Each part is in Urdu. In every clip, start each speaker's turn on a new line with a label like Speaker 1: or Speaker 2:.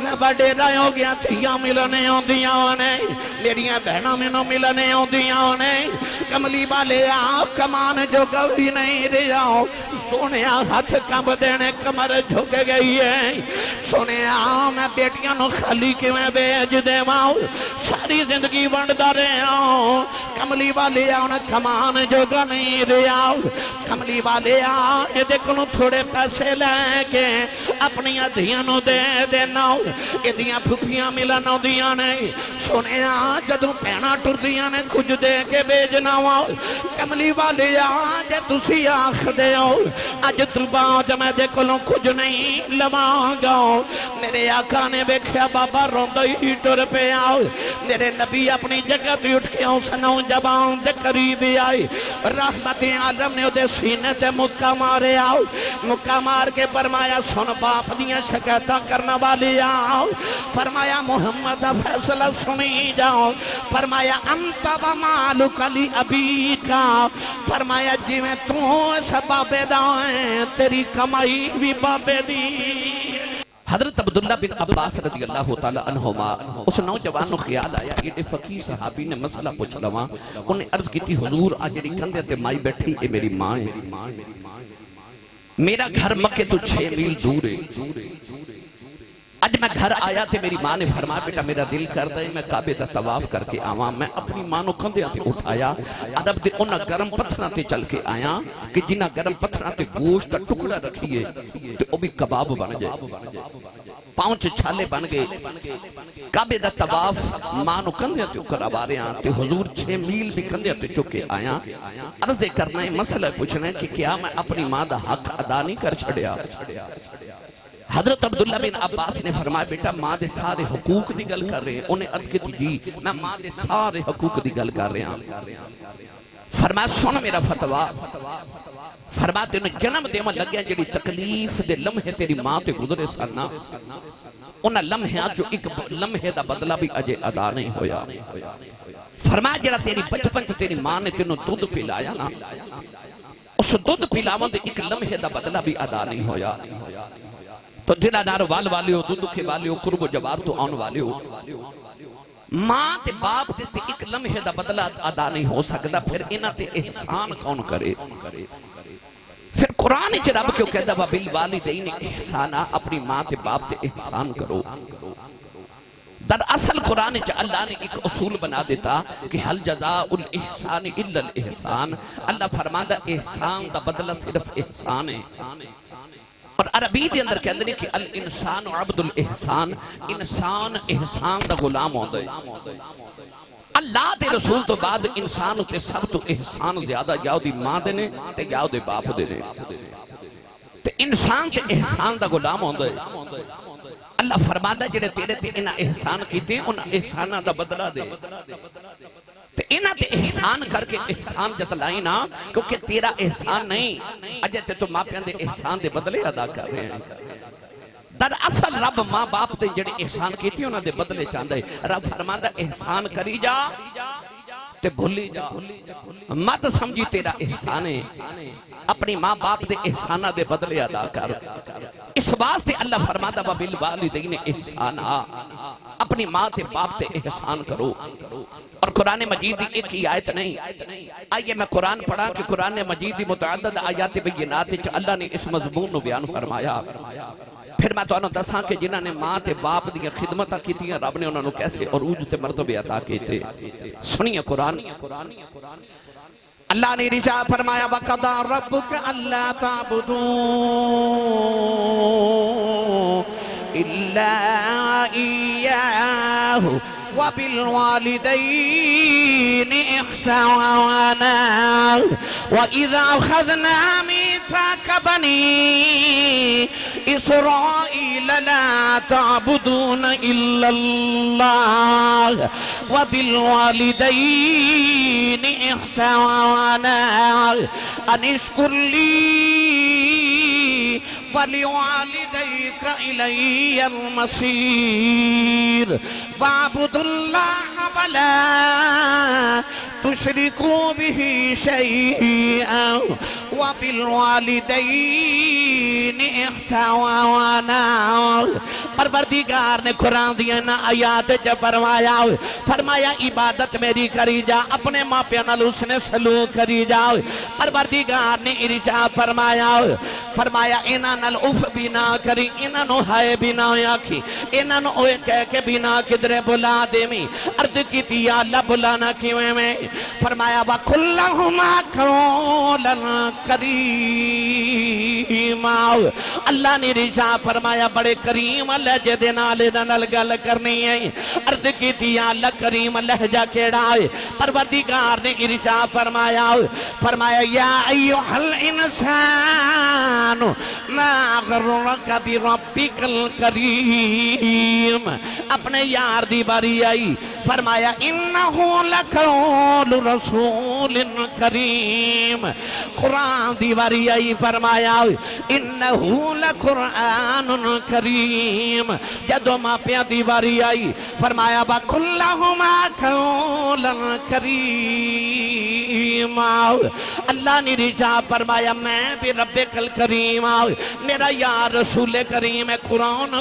Speaker 1: میں بڑے رہے ہو گیا تھیاں ملنے ہوں دیاں نے میریاں بہنوں میں ملنے ہوں دیاں نے کملی والے آپ کمان جو کبھی نہیں رہا ہو سونے ہاتھ کم دینے کمر جھک گئی ہے سونے میں بیٹیاں نو خالی کے میں بیج دے ماؤ ساری زندگی بندہ رہے ہوں کملی والے آن کمان جو نہیں رہا ہو کملی والے آن یہ دیکھنو تھوڑے پیسے لے کے اپنی ادھیاں نو دے دینا ہو ادھیاں پھپیاں ملنو دیاں نہیں سونے جدوں پینا ٹر دیاں نے کچھ دے کے بیجنا ہو کملی والے آن جے تسی آخ دے ہو اج تو بعد میں دیکھنو کچھ نہیں لمانگا ہو میرے آقا نے بیکھیا بابا روندہ ہی ٹر پہ آؤ میرے نبی اپنی جگہ بھی اٹھ کے سنو جبان دے قریب آئی رحمت عالم نے دے سینے تے مکہ مارے آؤ مکہ مار کے فرمایا سن باپ دیا شکایتاں کرنا والی آؤ فرمایا محمد فیصلہ سنی جاؤ فرمایا انت و مالک علی ابی کا فرمایا جی میں تو سبابے دائیں تیری کمائی بھی بابے دی حضرت عبداللہ بن عباس رضی اللہ تعالیٰ عنہما اس نوجوان خیال آیا یہ فقیر صحابی نے مسئلہ پوچھ لوا انہیں عرض کی تھی حضور آج جڑی کندے تے مائی بیٹھی اے میری ماں ہے میرا گھر مکے تو 6 میل دور ہے اج میں گھر آیا تھے میری ماں نے فرمایا بیٹا میرا دل کر دے میں کعبے دا طواف کر کے آواں میں اپنی ماں نو کندے تے اٹھایا عرب دے انہاں گرم پتھراں تے چل کے آیا کہ جنہاں گرم پتھراں تے گوشت دا ٹکڑا رکھیے تے او بھی کباب بن جائے پاؤں چھالے بن گئے کعبے دا طواف ماں نو کندے تے کروا رہے ہیں تے حضور 6 میل بھی کندے تے چکے آیا عرض کرنا ہے مسئلہ پوچھنا ہے کہ کیا میں اپنی ماں دا حق ادا نہیں کر چھڑیا حضرت عبداللہ بن عباس نے فرمایا بیٹا ماں دے سارے حقوق دی گل کر رہے ہیں انہیں عرض کی تھی جی میں ماں دے سارے حقوق دی گل کر رہے ہیں فرمایا سن میرا فتوہ فرمایا تے انہیں جنم دے میں لگیا جڑی تکلیف دے لمحے تیری ماں تے گزرے سننا انہیں لمحے جو ایک لمحے دا بدلہ بھی اجے ادا نہیں ہویا فرمایا جڑا تیری بچپن تے تیری ماں نے تینوں دودھ پلایا نا اس دودھ پلاون دے ایک لمحے دا بدلہ بھی ادا نہیں ہویا تو جنہ نار والے ہو دودھ کے والے ہو قرب و جواب تو آن والے ہو ماں تے باپ تے ایک لمحے دا بدلہ ادا نہیں ہو سکتا پھر انہاں تے احسان کون کرے پھر قرآن چ رب کیوں کہتا ہے بالوالدین احسانا اپنی ماں تے باپ تے احسان کرو در اصل قرآن چ اللہ نے ایک اصول بنا دیتا کہ حل جزاء الاحسان الا الاحسان اللہ فرماتا احسان دا بدلہ صرف احسان ہے اور عربی دے اندر کہندے نے کہ الانسان عبد الاحسان انسان احسان دا غلام ہوندا ہے اللہ دے رسول تو بعد انسان تے سب تو احسان زیادہ یا دی ماں دے نے تے یا دے باپ دے نے تے انسان تے احسان دا غلام ہوندا ہے اللہ فرماتا جڑے تیرے تے انہاں احسان کیتے انہاں احساناں دا بدلہ دے تے انہاں تے احسان کر کے احسان جتلائی نا کیونکہ تیرا احسان نہیں اجے تے تو ماں پیاں دے احسان دے بدلے ادا کر رہے ہیں در اصل رب ماں باپ تے جڑے احسان کیتے انہاں دے بدلے چاہندا ہے رب فرماتا احسان کری جا تے بھولی جا مت سمجھی تیرا احسان ہے اپنی ماں باپ دے احسانہ دے بدلے ادا کر اس واسطے اللہ فرماتا بالوالدین احسانا اپنی ماں تے باپ تے احسان کرو اور قرآن مجید ایک ہی آیت نہیں آئیے میں قرآن پڑھا کہ قرآن مجید متعدد آیات بینات اللہ نے اس مضمون نو بیان فرمایا پھر میں تو انہوں دساں کہ جنہاں نے ماں تے باپ دیا خدمتہ کی تھی رب نے انہوں نے کیسے عروج تے مرتبے عطا کیتے سنیے قرآن اللہ نے رجا فرمایا وَقَضَى رَبُّكَ أَلَّا تَعْبُدُوا إِلَّا إِيَّاهُ وَبِالْوَالِدَيْنِ إِحْسَانًا وَإِذَا أَخَذْنَا مِيثَاقَ بَنِي إِسْرَائِيلَ لَا تَعْبُدُونَ إِلَّا اللَّهَ وَبِالْوَالِدَيْنِ إِحْسَانًا أَنِ اشْكُرْ لِي وَلِوَالِدَيْكَ إِلَيَّ الْمَصِيرُ وَاعْبُدُوا اللَّهَ وَلَا تُشْرِكُوا بِهِ شَيْئًا وَبِالْوَالِدَيْنِ إِحْسَانًا پروردگار نے قرآن دیا نا آیات چ فرمایا عبادت میری کری جا اپنے ماں پیو نال اس نے سلوک کری جا پروردگار نے ارشاد فرمایا انہاں نال اف بھی نہ کری انہاں نو ہائے بھی نہ آکھی انہاں نو اوے کہہ کے بھی نہ کدھرے بلا دیویں عرض کی یا اللہ بلانا کیویں میں فرمایا وَقُلْ لَهُمَا قَوْلًا کریما اللہ نے ارشاد فرمایا بڑے کریم لہجے دے نال نال گل کرنی ہے عرض کی یا اللہ کریم لہجہ کیڑا ہے پروردگار نے ارشاد فرمایا یا ایھا الانسان ما غرک بربک الکریم اپنے یار دی باری آئی فرمایا انہو لقول رسول کریم قرآن دی باری آئی فرمایا انہو لقرآن کریم جدو ماں پیا دی باری آئی فرمایا وَقُلْ لَهُمَا قَوْلًا کریما اللہ نے ارشاد فرمایا میں بھی رب الکریم میرا یار رسول کریم ہے قرآن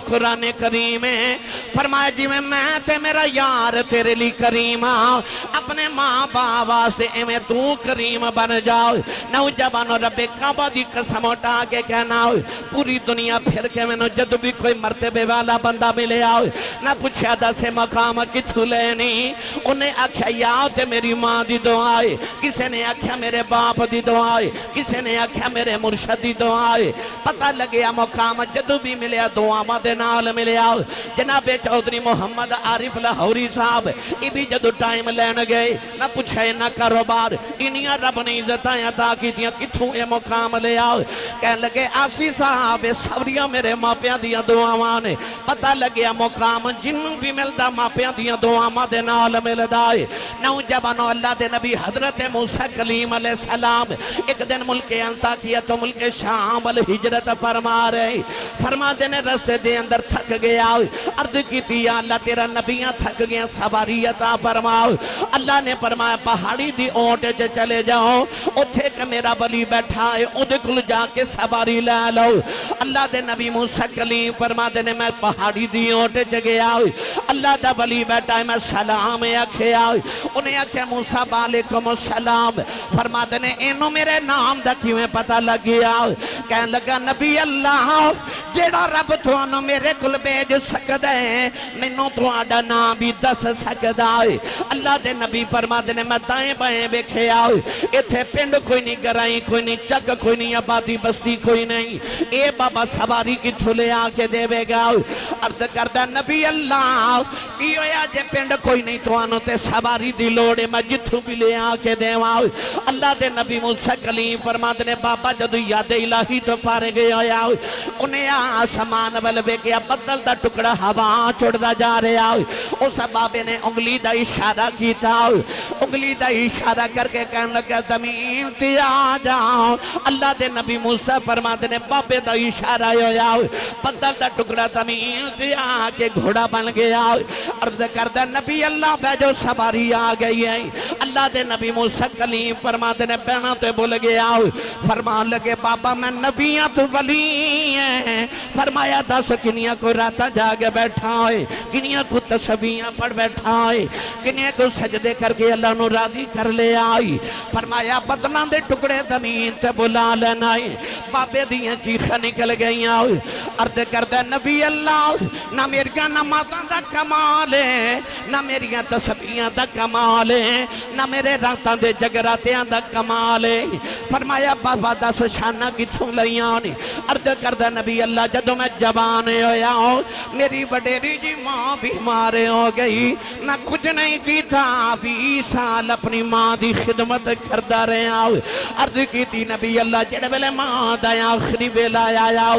Speaker 1: کریم ہے فرمایا جی میں تے میرا یار تیرے لی کریم اپنے ماں باپ واسطے ایویں تو کریم بن جاؤ نوجوانو رب کعبہ دی قسم اٹھا کے کہنا پوری دنیا پھر کے میں نو جد بھی کوئی مرتبے والا بندہ ملے آؤ نہ پوچھا دا سے مقام کتھو لینی انہیں آکھیا یا تے میری ماں دی دعائے کسے نے آکھیا میرے باپ دی دعائے کسے نے آکھیا میرے مرشد دی دعائے پتہ لگیا مقام جد بھی ملے دعا دے نال ملے آؤ جناب چودھری محمد عارف لاہوری صاحب یہ بھی جدو ٹائم لین گئے نہ پوچھے نہ کاروبار انہیاں رب نے عزتائیں عطا کی دیا کتھوں یہ مقام لے آؤ کہنے لگے آسی صاحب سوریاں میرے ماپیاں دیا دعاواں نے پتہ لگیا مقام جنوں بھی ملدا ماپیاں دیا دعاواں دے نال ملدا ہے نوجوانو اللہ دے نبی حضرت موسیٰ کلیم علیہ السلام ایک دن ملک انطاکیہ تو ملک شام والہجرت فرما رہے فرما دینے رستے دے اندر تھک گیا عرض کی تھی اللہ تیرا نبیاں تھک گیا سواری عطا فرماؤ اللہ نے فرمایا پہاڑی دی اونٹے چے چلے جاؤ اتھے کہ میرا ولی بیٹھا ہے ادھے کل جا کے سواری لے لو اللہ دے نبی موسیٰ کلیم فرما دینے میں پہاڑی دی اونٹے چے گیا اللہ دا ولی بیٹھا ہے میں سلام آکھے انہیں آکھے موسیٰ علیکم السلام فرما دینے اینو میرے نام دا کیویں پتہ لگ گیا کہنے لگا نبی اللہ جیڑا رب توانو میرے کل بیج سکتا ہے منوں تو آڈا نام بھی دس سکتا ہے اللہ دے نبی فرما دینے میں دائیں بائیں بیکھے آؤ اتھے پنڈ کوئی نہیں گرائی کوئی نہیں چک کوئی نہیں آبادی بستی کوئی نہیں اے بابا سواری کی تھولے آکے دے بے گا عرض کردہ نبی اللہ کیوں یا جے پنڈ کوئی نہیں تو آنو تے سواری دی لوڑے میں جتھو بھی لے آکے دے واؤ اللہ دے نبی موسیٰ کلیم فرما دینے بابا جدو یاد الہی تو پارے گئے آیا انہیں آسمان بلبے کیا بدل دا ٹکڑا ہوا چھوڑ دا جا رہے آؤ اس بابے نے انگلی دا اشارہ کیتا انگلی دا اشارہ کر کے کہنے لگا زمین تی آ جاؤ اللہ دے نبی موسیٰ فرما دینے بابے دا اشارہ ہویا بدل دا ٹکڑا زمین تی آ کے گھوڑا بن گیا عرض کردہ نبی اللہ بیجو سواری آ گئی ہے اللہ دے نبی موسیٰ کلیم فرما دینے بینا تے بول گیا فرما لگے بابا میں نبیاں تو ولی ہیں فرمایا دس کنیاں کو راتا جاگے بیٹھا ہے کنیاں کو تسبیحاں پڑھ بیٹھا ہے کنیاں کو سجدے کر کے اللہ نو راضی کر لے آئی فرمایا بدلاں دے ٹکڑے زمین تے بلا لینا ہے بابے دیاں چیخاں نکل گئی آئی عرض کردہ نبی اللہ نہ میریاں نمازاں دا کمال ہے نہ میریاں تسبیحاں دا کمال ہے نہ میرے راتاں دے جگراتیاں دا کمال ہے فرمایا بابا دس شانہ کتھوں لیاں عرض کردہ نبی اللہ جدو میں جوان ہویا ہوں میری وڈیری جی ماں بیمار ہو گئی نہ کچھ نہیں کی تھا 20 سال اپنی ماں دی خدمت کردہ رہے آؤ عرض کی تھی نبی اللہ جڑے ویلے ماں دایا آخری ویلا آیا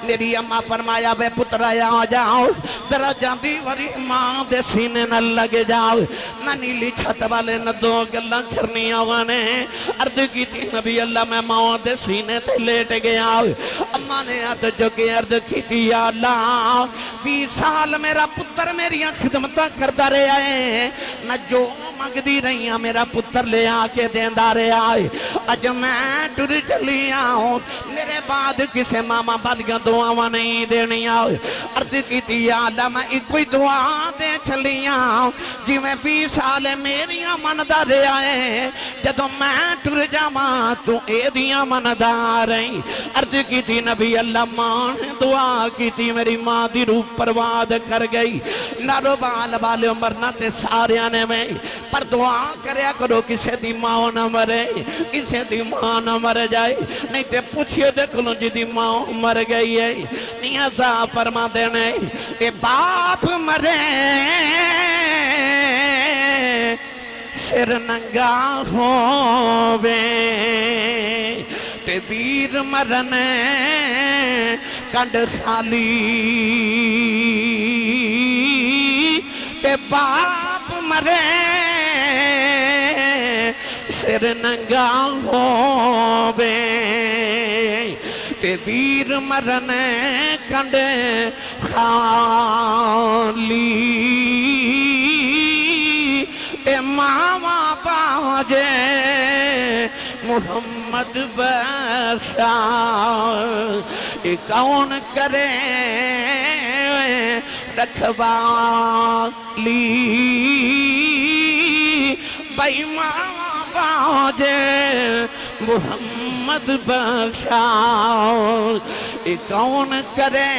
Speaker 1: میری اماں فرمایا بے پتر آیا جاؤ ذرا جاندی وری ماں دے سینے نہ لگے جاؤ نہ نیلی چھت والے نہ دو گلہ کرنی آوانے عرض کی تھی نبی اللہ میں ماں دے سینے تے لیٹ گیا اماں نے آت جو کہ عرض کی تھی یا اللہ 20 سال میرا پتر میری خدمتہ کردہ رہے آئے نہ جو منگدی رہی ہاں میرا پتر لے آ کے دیندہ رہا ہے اج میں ٹر چلی آؤں میرے بعد کسے ماما بالیاں دعاواں نہیں دینی آؤ عرض کی دیا اللہ میں ایک کوئی دعا دے چلی آؤں جی میں 20 سال میریاں مندہ رہا ہے جدو میں ٹر جاواں تو اے دیاں مندہ رہی عرض کی تھی نبی اللہ ماں نے دعا کی تھی میری ماں دی روح پرواد کر گئی نارو بال والے عمر نہ تے سارے آنے میں پر دعا کریا کرو کسے دی ماں نہ مرے کسے دی ماں نہ مر جائے نہیں تے پوچھئے دے کلوں جی دی ماں مر گئی ہے میاں صاحب فرما دینے اے باپ مرے سر ننگا ہووے تے ویر مرنے کنڈ خالی تے باپ مرے سر ننگا ہووے تے ویر مرنے کنڈ خالی اے ماما باجے محمد بخشا اے کون کرے رکھوالی بھائی ماما باجے محمد بخشا اے کون کرے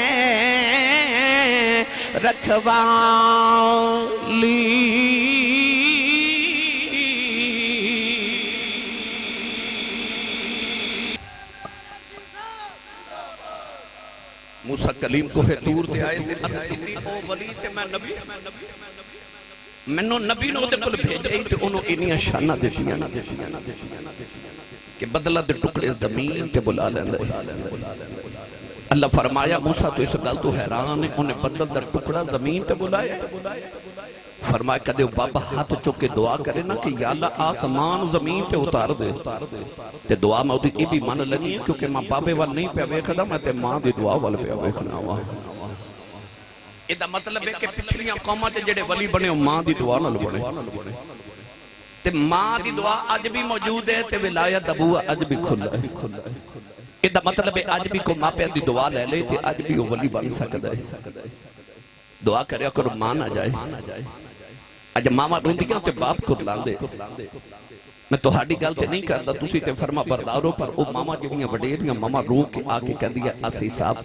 Speaker 1: رکھوالی موسیٰ کلیم کو ہے دور دے آئے تے اتنی او ولی تے میں نبی میں نبی نو دے کل بھیجے تے انہوں انہیں شانہ دے دیا کہ بدلہ دے ٹکڑے زمین تے بلا لیندے اللہ فرمایا موسیٰ تو اس گل تو حیران ہے انہیں بدل دے ٹکڑا زمین تے بلائے فرمایا کدے بابا ہاتھ چکے دعا کرے نا کہ یا اللہ آسمان زمین تے اتار دے تے دعا میں ہوتی بھی مان لنی ہے کیونکہ ماں بابے وال نہیں پہ ویکھدا میں تے ماں دی دعا وال پہ ویکھنا ہوا یہ دا مطلب ہے کہ پچھلیاں قوماں تے جڑے ولی بنے ماں دی دعا نال بنے تے ماں دی دعا اج بھی موجود ہے تے ولایت ابو اج بھی کھلا ہے یہ دا مطلب ہے اج بھی کو ماں پہ دی دعا لے لے تے اج بھی وہ ولی بن سکدا ہے دعا کریا کرو ماں نہ جائے اج ماما روندیاں تے باپ کو لاندے میں تو ہاڑی گل تے نہیں کردا تسی تے فرما بردارو پر او ماما جڑیاں وڈیریاں ماما رو کے آ کے کہہ دیا اسی صاحب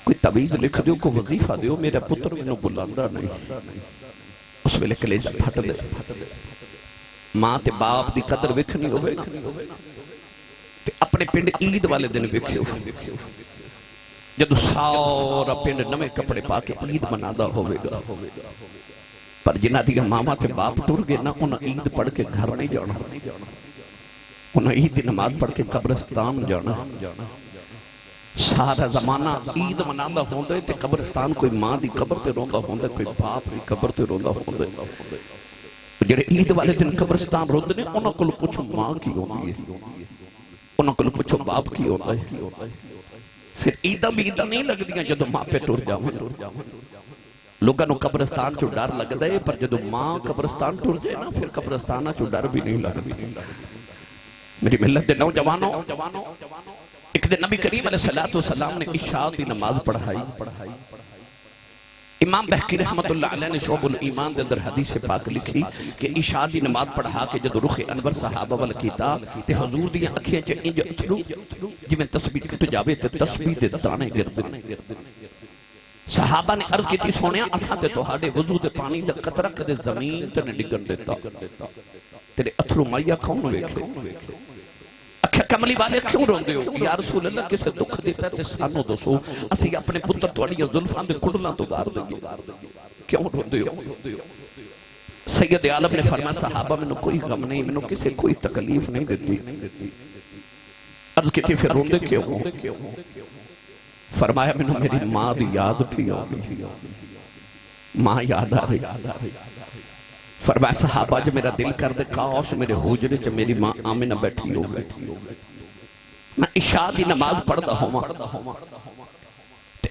Speaker 1: کوئی تعویذ لکھ دیو کو وظیفہ دیو میرا پتر مینوں بلاندا نہیں اس ویلے کلیجہ پھٹ دے ماں تے باپ دی قدر ویکھنی ہوے تے اپنے پنڈ عید والے دن ویکھیو جدو سارا پنڈ نویں کپڑے پا کے عید منادا ہوئے گا پر جنہ دیا ماما تے باپ ٹر گئے نا انہاں عید پڑھ کے گھر نہیں جانا انہاں عید نماز پڑھ کے قبرستان جانا سارا زمانہ عید منادا ہوندے تے قبرستان کوئی ماں دی قبر تے روندا ہوندے کوئی باپ دی قبر تے روندا ہوندے جڑے عید والے دن قبرستان روندے نے انہاں کول پوچھو ماں کی ہوندی ہے انہاں کول پوچھو باپ کی ہوندا ہے پھر عیدہ بھی عیدہ نہیں لگ دیا جدو ماں پہ ٹور جاؤں لوگاں نو قبرستان چو ڈر لگ دے پر جدو ماں قبرستان ٹور جائے نا پھر قبرستانہ چو ڈر بھی نہیں لگ میری ملت دے نوجوانوں ایک دن نبی کریم علیہ السلام نے عشاء دی نماز پڑھائی امام بحقی رحمت اللہ علیہ نے شعب الایمان دے اندر حدیث پاک لکھی کہ عشاء دی نماز پڑھا کے جدو رخ انور صحابہ والکیتا تے حضور دیاں اکھیاں چے انج اتھرو جی میں تسبیح کی تو جاوے تے تسبیح دے دانے گردن صحابہ نے عرض کی تھی سونیا اساں تے توہاڈے وضو دے پانی دا قطرہ کدے زمین تے نے ڈگن دیتا تیرے اتھرو مائیا کون ویکھے اکھا کملی والے کیوں روندے ہو یا رسول اللہ کسے دکھ دیتا تے سانو دسو اسی اپنے پتر توڑیاں ظلفان دے کڑلاں تو گار دیں کیوں روندے ہو سید عالم نے فرمایا صحابہ میں کوئی غم نہیں میں کسے کوئی تکلیف نہیں دیتی عرض کی تھی پھر روندے کیوں ہو فرمایا میں میری ماں دی یاد تھی ماں یاد آ رہی فرمایا صحابہ جو میرا دل کر دے کاش میرے حجرے جو میری ماں آمنہ بیٹھی ہو میں عشاء دی نماز پڑھتا ہوں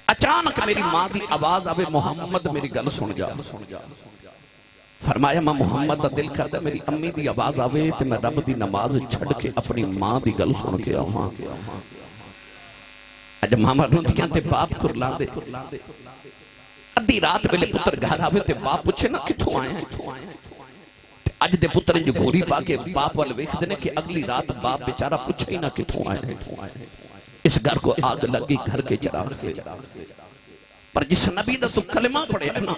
Speaker 1: اچانک میری ماں دی آواز آوے محمد میری گل سن جا فرمایا میں محمد دا دل کردا میری امی دی آواز آوے تے میں رب دی نماز چھڑ کے اپنی ماں دی گل سن کے آواں اج ماما روندیاں تے باپ کرلاندے ادھی رات ویلے پتر گھر آوے تے باپ پوچھے نا کتھوں آئے ہیں اج دے پتر جو گھوڑی پا کے باپ وال ویکھدے نے کہ اگلی رات باپ بیچارہ پوچھے ہی نہ کتھوں آئے ہیں اس گھر کو آگ لگی گھر کے چراغ سے پر جس نبی دا تو کلمہ پڑے نا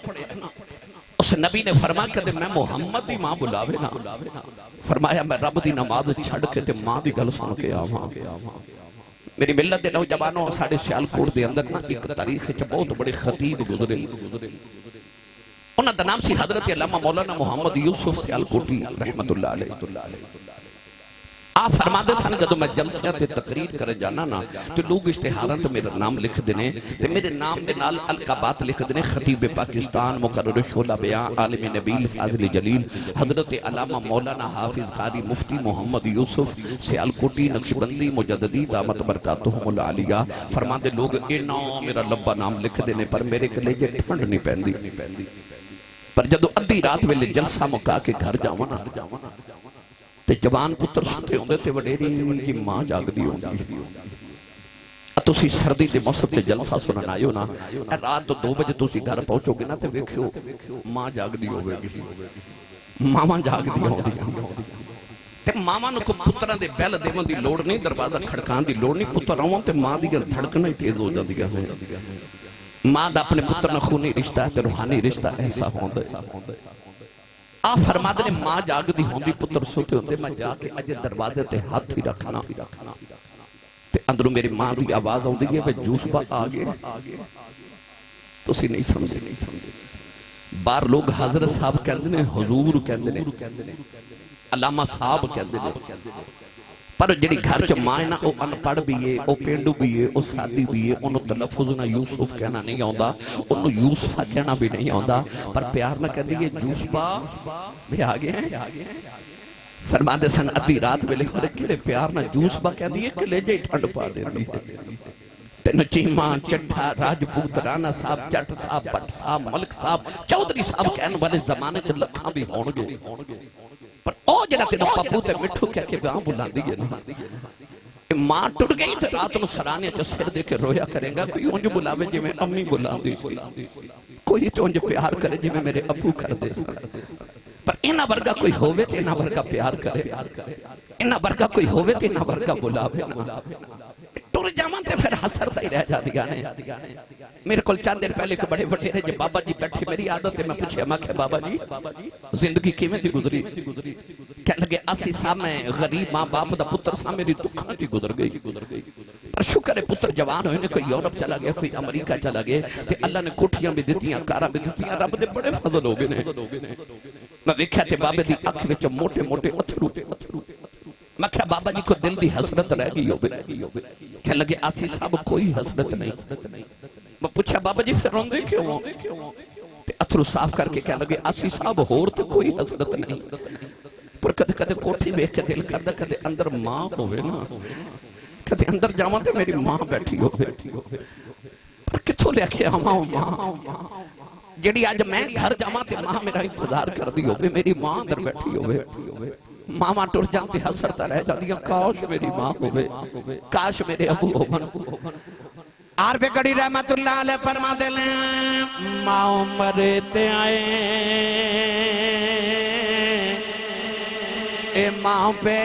Speaker 1: اس نبی نے فرما کہ میں محمد دی ماں بلاوے نا فرمایا میں رب دی نماز چھڑ کے تے ماں دی گل سن کے آواں میری ملت دے نوجوانوں ساڑھے سیالکوٹ دے اندر نا ایک تاریخ چ بہت بڑے خطیب گزرے انہاں دا نام سی حضرت علامہ مولانا محمد یوسف سیالکوٹی رحمت اللہ علیہ آپ فرما دے سن جدو میں جلسیاں تے تقریر کرے جانا نا تو لوگ اشتہاراں تو میرا نام لکھ دینے تے میرے نام دے نال القابات لکھ دینے خطیب پاکستان مقرر شعلہ بیان عالم نبیل فاضل جلیل حضرت علامہ مولانا حافظ قاری مفتی محمد یوسف سیالکوٹی نقشبندی مجددی دامت برکاتہم العالیہ فرما دے لوگ اے نام میرا لبا نام لکھ دینے پر میرے کلیجے ٹھنڈ نہیں پہندی پر جدو ادھی رات ویلے جلسہ مکا کے گھر جاوانا تے جوان پتر ستے ہوندے تے وڈیری کی ماں جاگ دی ہوندی تسی سردی دے موسم تے جلسہ سنن آئیو نا رات 2 بجے تسی گھر پہنچو گے نا تے ویکھیو ماں جاگ دی ہوئے گی ماما جاگ دی ہوندی تے ماما نو کو پتراں دے بیل دیون دی لوڑ نہیں دروازہ کھڑکان دی لوڑ نہیں پتر آون تے ماں دی گل دھڑکنا ہی تیز ہو جاندی ہے ماں دا اپنے پتر نہ خونی رشتہ ہے تے روحانی رشتہ ایسا ہوندا ہے آپ فرما دے ماں جاگ دی ہوندی پتر سوتے ہوندے میں جا کے اجے دروازے تے ہاتھ ہی رکھنا تے اندروں میری ماں دی آواز ہوندی ہے کہ جوس با آگے تو اسی نہیں سمجھے بار لوگ حضرت صاحب کہندے نے حضور کہندے نے علامہ صاحب کہندے نے پر جڑی گھر چ ماں نا او ان پڑھ بھی ہے او پینڈو بھی ہے او سادی بھی ہے انہوں تلفظ نہ یوسف کہنا نہیں آندا انہوں یوسفہ کہنا بھی نہیں آندا پر پیار نہ کہندی ہے جوسبا بھی آگے ہیں فرما دے سن ادھی رات ویلے کھڑے کڑے پیار نہ جوسبا کہندی ہے کہ لے جے ٹھنڈ پا دیندی ہے تے نچیمہ چٹھا راجپوت رانا صاحب جٹ صاحب بٹ صاحب ملک صاحب چودھری صاحب کہنے والے زمانے چ لکھاں بھی ہون گے پر او جنہ تینوں پپو تے مٹھو کہہ کے گاں بلان دیئے نا ماں ٹوٹ گئی تے رات نو سرانے چا سر دے کے رویا کریں گا کوئی انجو بلاوے جی میں امی بلان دی کوئی تو انجو پیار کرے جی میں میرے ابو کر دے پر انہ برگا کوئی ہووے تے انہ برگا پیار کرے انہ برگا کوئی ہووے تے انہ برگا بلاوے ٹور جامان تے پھر حسر تائی رہ جا دیانے میرے کل چاند دیر پہلے کہ بڑے وڈیرے جی بابا جی بیٹھے میری عادت ہے میں پوچھے ماں کہ بابا جی زندگی کیویں دی گزری کہنے لگے 80 سال میں غریب ماں باپ دا پتر سا میری دکھاں کی گزر گئی پر شکر ہے پتر جوان ہوئے نے کوئی یورپ چلا گیا کوئی امریکہ چلا گیا تے اللہ نے کوٹھیاں بھی دیتیاں کاراں بھی دیتیاں رب دے بڑے فضل ہو گئے نے میں ویکھیا تے بابے دی اکھ وچ موٹے موٹے اتھرو میں کہا بابا جی کو دل دی حسرت رہ گئی ہو کہنے لگے آسی صاحب کوئی حسرت نہیں میں پوچھا بابا جی پھر روندے کیوں ہو تے اتھرو صاف کر کے کہنے لگے آسی صاحب ہور تو کوئی حسرت نہیں پر کدے کوٹھی بیکھ کے دل کردہ کدے اندر ماں ہوئے نا کدے اندر جاواں تے میری ماں بیٹھی ہوئے پر کتھوں لے کے آواں ماں جڑی آج میں گھر جاواں تے ماں میرا انتظار کر دی ہوئے میری ماں اندر بیٹھی ہوئے ماما ٹور جانتے حسرتا رہ جاندیاں کاش میری ماں ہوئے کاش میرے ابو ہوئے عارف کڑی رحمت اللہ علیہ فرما دے لیں ماں مرتے آئے اے ماں پہ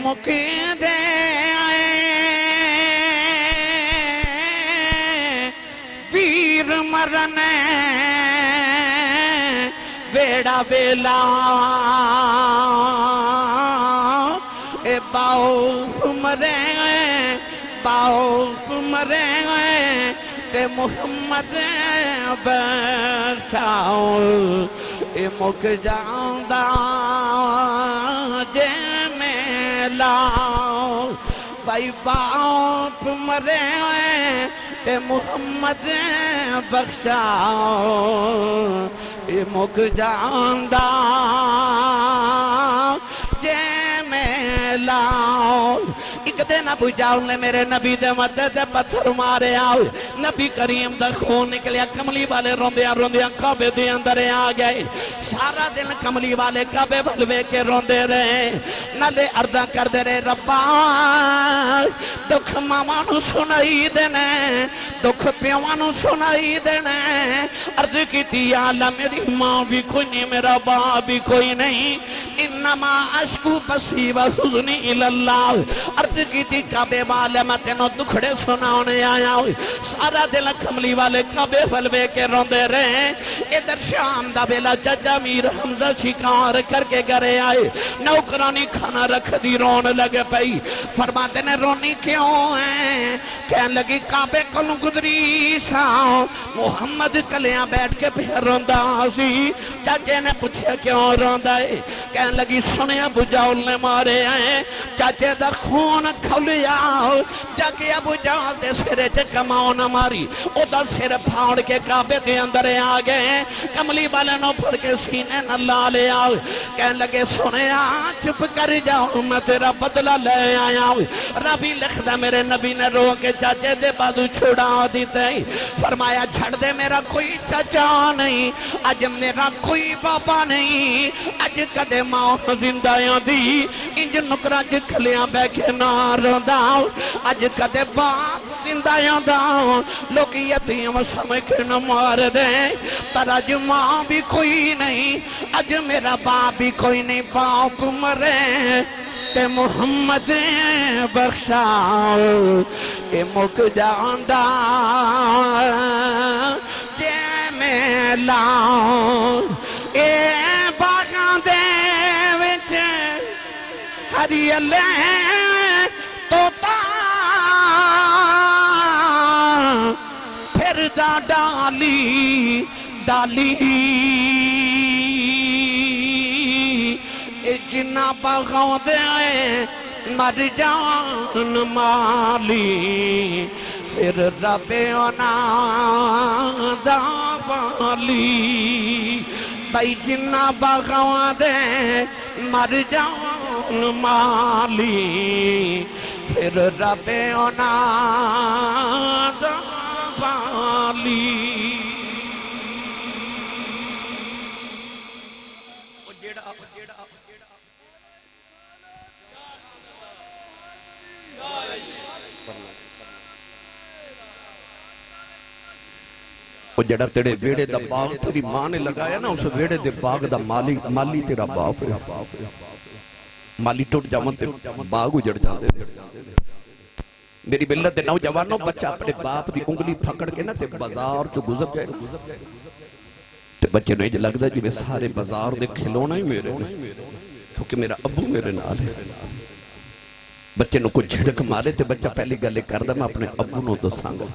Speaker 1: مکی دے آئے ویر مرنے بیڑا بیلا اے باؤف مرے باؤف مرے تے محمد برساؤ اے مک جاندہ جے میں لاؤ بھائی باؤف مرے تے محمد بخشاؤ اے مک جاندہ جے میں لاؤ ایک دن ابو جاؤ نے میرے نبی دے مدد دے پتھر مارے آؤ نبی کریم دا خون نکلیا کملی والے روندیاں کعبے دے اندر آ گئے سارا دن کملی والے کعبے بلوے کے روندے رہے نالے عرضاں کر دے رہے ربا دکھ مامانو سنائی دینے دکھ پیوانو سنائی دینے عرض کی تیا اللہ میری ماں بھی کوئی نہیں میرا باپ بھی کوئی نہیں انما اشکو بسی و حزنی الاللہ عرض کی تی کعبے والے میں تینوں دکھڑے سناؤنے آیا ہوئی سارا دل کملی والے کعبے بلوے کے روندے رہے ادھر شام دا بیلا ججا میر حمزہ شکار کر کے گرے آئے نوکرانی کھانا رکھ دی رون لگے پئی فرماتے نے رونی کیوں ہیں کہن لگی کعبے کلوں گزری سا محمد کلیاں بیٹھ کے پھر روندہ سی چاچے نے پوچھے کیوں روندہ ہے کہن لگی سنے ابو جاؤل نے مارے ہیں چاچے دا خون کھولیا جاکے ابو جاؤل دے سرے چے کماؤ نہ ماری او دا سر پھاڑ کے کعبے دے اندر آگئے کملی والے نو پھڑ کے سینے نہ لالے آؤ کہن لگے سنے چپ کر جاؤ میں تیرا بدلہ لے آیا ہوں ربی لکھ دا میرے نبی نے رو کے چاچے دے بادو چھوڑا دیتے فرمایا جھڑ دے میرا کوئی چاچا نہیں آج میرا کوئی بابا نہیں آج کدے ماں زندہ دی انج نکرہ جکھلیاں بے کے نہ رونداؤ آج کدے باپ زندہ داؤ لوگ یتیم سمجھ کے نہ مار دیں پر آج ماں بھی کوئی نہیں آج میرا باپ بھی کوئی نہیں باپ مرے تے محمد بخشاؤ اے مک جاندہ جے میں لاؤ اے باغاں دے وچ ہری اللہ توتا پھر دا ڈالی ڈالی جنہ باغوں دے آئے مر جان مالی پھر رب اونا دا والی بھائی جنہ باغوں دے مر جان مالی پھر رب اونا دا والی وہ جڑا تیرے ویڑے دا باغ تیری ماں نے لگایا نا اس ویڑے دے باغ دا مالی تیرا باپ ہے مالی ٹوٹ جامن تے باغ اجڑ جاندے میری ملت دے نوجوانوں بچہ اپنے باپ دی انگلی پھکڑ کے نا تے بازار جو گزر جائے تے بچے نے لگ دا جی میں سارے بازار دے کھلونا ہی میرے کیونکہ میرا ابو میرے نال ہے بچے نو کوئی جھڑک مارے تے بچہ پہلی گلے کر دا میں اپنے ابو نو دسانگا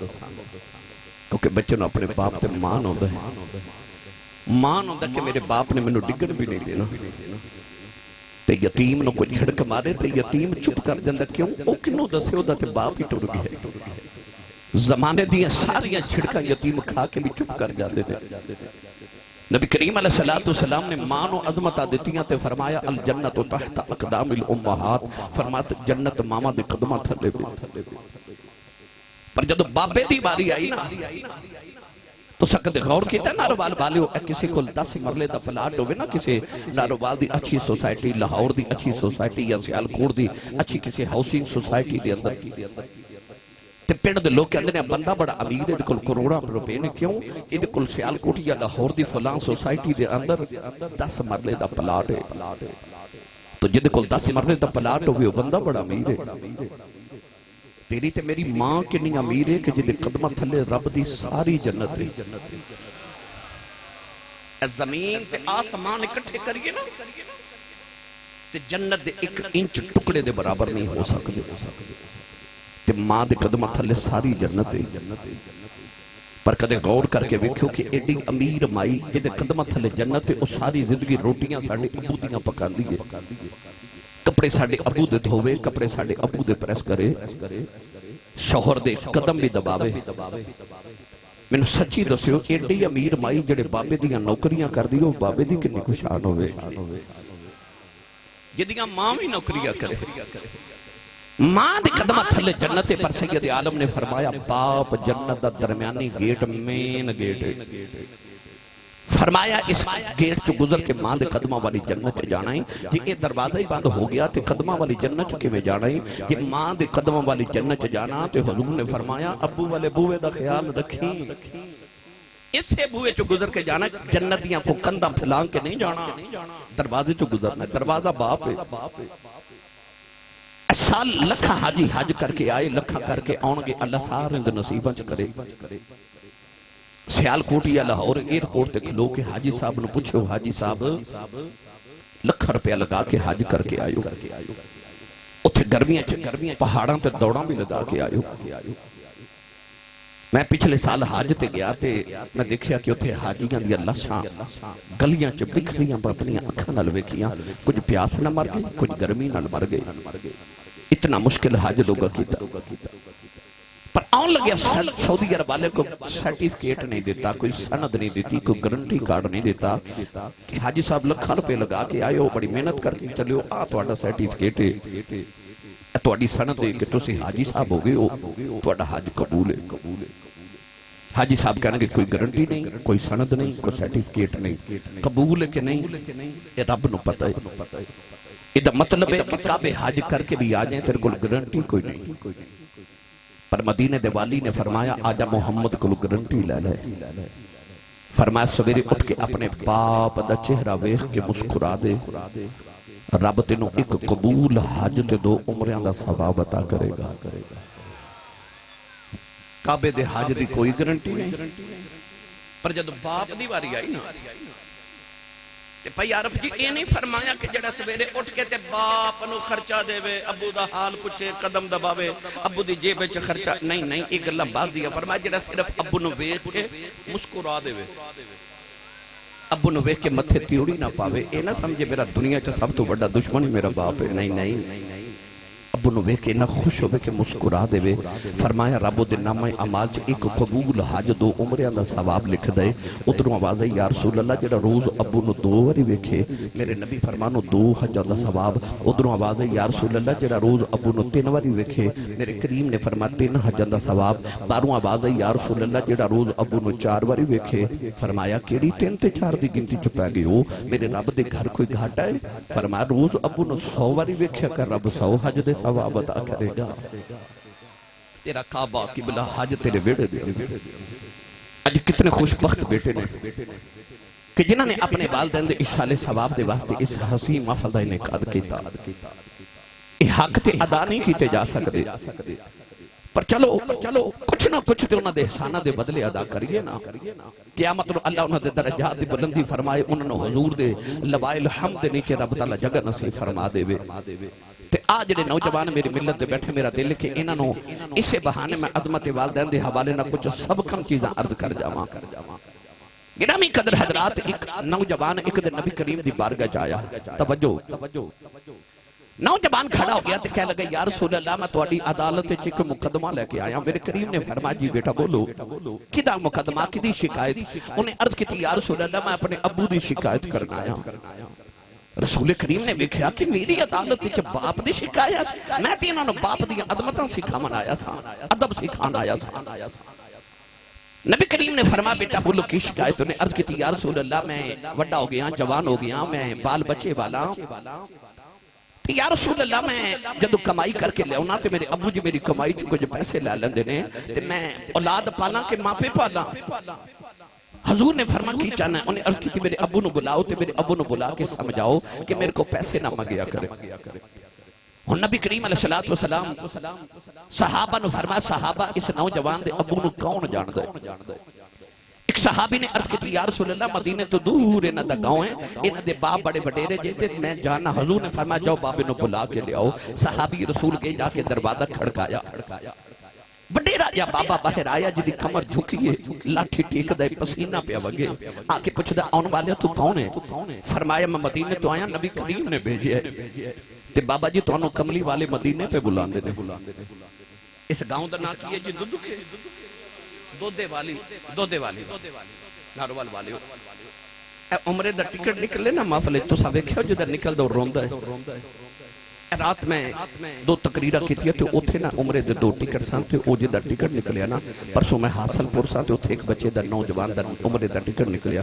Speaker 1: کیونکہ بچے نو اپنے باپ تے مان ہوندہ ہے مان ہوندہ کہ میرے باپ نے منو ڈگن بھی نہیں دینا تے یتیم نو کوئی جھڑک مارے تے یتیم چپ کر جاندہ کیوں او کنو دسے ہو دا تے باپ ہی ٹوڑ گئے زمانے دیاں ساریاں چھڑکاں یتیم کھا کے بھی چپ کر جاندے نے نبی کریم علیہ السلام نے مان و عظمت دیتیاں تے فرمایا الجنت تحت اقدام الامہات فرماتا جنت ماما دے قدمہ تھلے بھی پر جدو بابے دی باری آئی نا تو سکتے غور کیتا ہے ناروال والے ہو کسی کو 10 مرلے دا پلاٹ ہوئے نا کسی ناروال دی اچھی سوسائٹی لاہور دی اچھی سوسائٹی یا سیالکوٹ دی اچھی کسی ہاؤسنگ سوسائٹی دی اندر تے پینڈ دے لوگ کہندے نے بندہ بڑا امیر ہے کل کروڑا روپے نے کیوں یہ کل سیالکوٹ یا لاہور دی فلان سوسائٹی دے اندر 10 مرلے دا پلاٹ ہے تو جدے کل 10 مرلے دا پلاٹ ہوئے وہ بندہ بڑا امیر ہے تیری تے میری ماں کنی امیر ہے کہ جدے قدمہ تھلے رب دی ساری جنت ہے زمین تے آسمان اکٹھے کریے نا تے جنت دے 1 انچ ٹکڑے دے برابر نہیں ہو سکتے تے ماں دے قدمہ تھلے ساری جنت ہے پر کدے غور کر کے ویکھو کہ ایڈی امیر مائی جدے قدمہ تھلے جنت ہے او ساری زندگی روٹیاں ساڑھے ابو دیاں پکان دیئے کپڑے ساڑھے ابو دے دھوے کپڑے ساڑھے ابو دے پریس کرے شوہر دے قدم بھی دباوے میں نے سچی دسیو ایڈی امیر مائی جڑے بابے دیاں نوکریاں کر دیو بابے دی کنی کو شان ہوئے جدیاں ماں بھی نوکریاں کرے ماں دے قدمہ تھلے جنت پر سید عالم نے فرمایا باپ جنت دا درمیانی گیٹ مین گیٹ فرمایا اس گیٹ چ گزر کے ماں دے قدمہ والی جنت جانا ہے جی یہ دروازہ ہی بند ہو گیا تے قدمہ والی جنت کے میں جانا ہے جی ماں دے قدمہ والی جنت جانا تے حضور نے فرمایا ابو والے بوے دا خیال رکھیں اسے بوے چو گزر کے جانا جنتیاں کو کندہ پھلان کے نہیں جانا دروازے چو گزرنا ہے دروازہ باپ ہے سال لکھا حاجی حج کر کے آئے لکھا کر کے آنگے اللہ سارے دے نصیبہ چ کرے سیال کوٹی یا لاہور ایئرپورٹ تے کھلو کے حاجی صاحب نے پوچھو حاجی صاحب لکھ روپیہ لگا کے حج کر کے آئیو اتھے گرمیاں پہاڑاں تے دوڑاں بھی لگا کے آئیو میں پچھلے سال حج تے گیا تے میں دیکھیا کہ اتھے حاجیاں دیا لاشاں گلیاں چ بکھریاں پر اپنی اکھاں نال ویکھیاں کچھ پیاس نہ مر گئی کچھ گرمی نال مر گئی اتنا مشکل حج لوگا کیتا پر آن لگیا سعودی عرب والے کو سرٹیفکیٹ نہیں دیتا کوئی سند نہیں دیتی کوئی گارنٹی کارڈ نہیں دیتا کہ حاجی صاحب لکھاں روپے لگا کے آئے ہو بڑی محنت کر کے چلے ہو تہاڈا سرٹیفکیٹ ہے تہاڈی سند ہے کہ تسی حاجی صاحب ہو گئے ہو تہاڈا حج قبول ہے حاجی صاحب کہنے کہ کوئی گارنٹی نہیں کوئی سند نہیں کوئی سرٹیفکیٹ نہیں قبول ہے کہ نہیں یہ رب نو پتہ ہے یہ مطلب ہے کہ کعبے حج کر کے بھی آ جائیں تیرے کو گارنٹی کوئی نہیں پر مدینے دے والی نے فرمایا آجا محمد کو گارنٹی لے لے فرمایا سویرے اٹھ کے اپنے باپ دا چہرہ ویکھ کے مسکرا دے رب تینوں ایک قبول حج تے 2 عمریاں دا ثواب عطا کرے گا کعبے دے حج دی کوئی گارنٹی نہیں پر جب باپ دی واری آئی نا تے پئی عارف جی یہ نہیں فرمایا کہ جڑا سویرے اٹھ کے تے باپ نو خرچہ دے وے ابو دا حال پوچھے قدم دباوے ابو دی جیب وچ خرچہ نہیں ایک گلاں باز دیا فرمایا جڑا صرف ابو نو ویکھ کے مسکرا دے وے ابو نو ویکھ کے متھے تیوڑی نہ پاوے اے نہ سمجھے میرا دنیا چ سب تو بڑا دشمن میرا باپ ہے نہیں ابو نو ویکھ کے نہ خوش ہوے کہ مسکرا دے وے فرمایا رب دے نامہ اعمال چ ایک قبول حج 2 عمریاں دا ثواب لکھ دے ادھروں آواز ہے یا رسول اللہ جڑا روز ابو نو 2 واری ویکھے میرے نبی فرمانو 2 حجاں دا ثواب ادھروں آواز ہے یا رسول اللہ جڑا روز ابو نو 3 واری ویکھے میرے کریم نے فرمایا 3 حجاں دا ثواب باروں آواز ہے یا رسول اللہ جڑا روز ابو نو 4 واری ویکھے فرمایا کیڑی 3 تے 4 دی گنتی چ پے گئے ہو میرے رب دے گھر کوئی گھاٹا ہے فرمایا روز ابو نو 100 واری ویکھیا کر رب 100 حج دے ثواب عطا کرے گا تیرا کعبہ قبلہ حج تیرے ویڑے دے آج کتنے خوشبخت بیٹے نے کہ جنہوں نے اپنے والدین دے اشالے ثواب دے واسطے اس حسین محفل دا انعقاد کیتا یہ حق تے ادا نہیں کیتے جا سکتے پر چلو کچھ نہ کچھ تے انہاں دے احساناں دے بدلے ادا کریے نا قیامت نو اللہ انہاں دے درجات دی بلندی فرمائے انہاں نو حضور دے لوائے الحمد دے نیچے رب تعالی جگہ نصیب فرما دے وے تے آج جڑے نوجوان میری ملت دے بیٹھے میرا دل کہ انہاں نو اسے بہانے میں عظمت والدین دے حوالے نہ کچھ سب کم چیزاں عرض کر جاواں گرامی قدر حضرات ایک نوجوان ایک دن نبی کریم دی بارگاہ چایا توجہ نوجوان کھڑا ہو گیا تے کہہ لگا یا رسول اللہ میں تہاڈی عدالت وچ ایک مقدمہ لے کے آیا میرے کریم نے فرمایا جی بیٹا بولو کدا مقدمہ کدی شکایت انہیں عرض کی یا رسول اللہ میں اپنے ابو دی شکایت کرنا آیا رسول کریم نے دیکھا کہ میری عدالت وچ باپ دی شکایت میں تے انہاں نوں باپ دی عظمتاں سکھاون آیا سا ادب سکھان آیا سا نبی کریم نے فرمایا بیٹا بولو کی شکایت انہیں عرض کی یا رسول اللہ میں وڈا ہو گیا جوان ہو گیا میں بال بچے والا یا رسول اللہ میں جدو کمائی کر کے لے ہونا تے میرے ابو جی میری کمائی چکو جو پیسے لے لیندے نے تے میں اولاد پالا کہ ماں پہ پالا حضور نے فرمایا کی چاہنا ہے انہیں عرض کی میرے ابو نو بلاؤ تے میرے ابو نو بلا کے سمجھاؤ کہ میرے کو پیسے نہ مگیا کرے اور نبی کریم علیہ السلام صحابہ نو فرمایا صحابہ اس نوجوان دے ابو نو کون جان دے ایک صحابی نے عرض کی یا رسول اللہ مدینے تو دور انہاں دا گاؤں ہے انہاں دے باپ بڑے وڈیرے جیتے میں جانا حضور نے فرمایا جاؤ بابے نو بلا کے لے آؤ صحابی رسول کے جا کے دروازہ کھڑکایا وڈیرا یا بابا باہر آیا جدی کمر جھکیے لاٹھی ٹیک دے پسینہ پہ وگے آکے پوچھ دا آن والے تو کون ہے فرمایا میں مدینے تو آیا نبی کریم نے بھیجے تے بابا جی تو انہوں کملی والے مدینے پہ بلاندے نے اس گاؤں دا نا کیے جی دودھے دودھے والی ناروال والی اے عمرے دا ٹکٹ نکلے نا محفلے تو سا ویکھیا جو دا نکل دا روندہ ہے رات میں دو تقریرہ کیتیا تے اوتھے نا عمرے دے دو ٹکٹ سان تے او جے دا ٹکٹ نکلیا نا پرسوں میں حاصل پور سان تے اوتھے ایک بچے دا نوجوان دا عمرے دا ٹکٹ نکلیا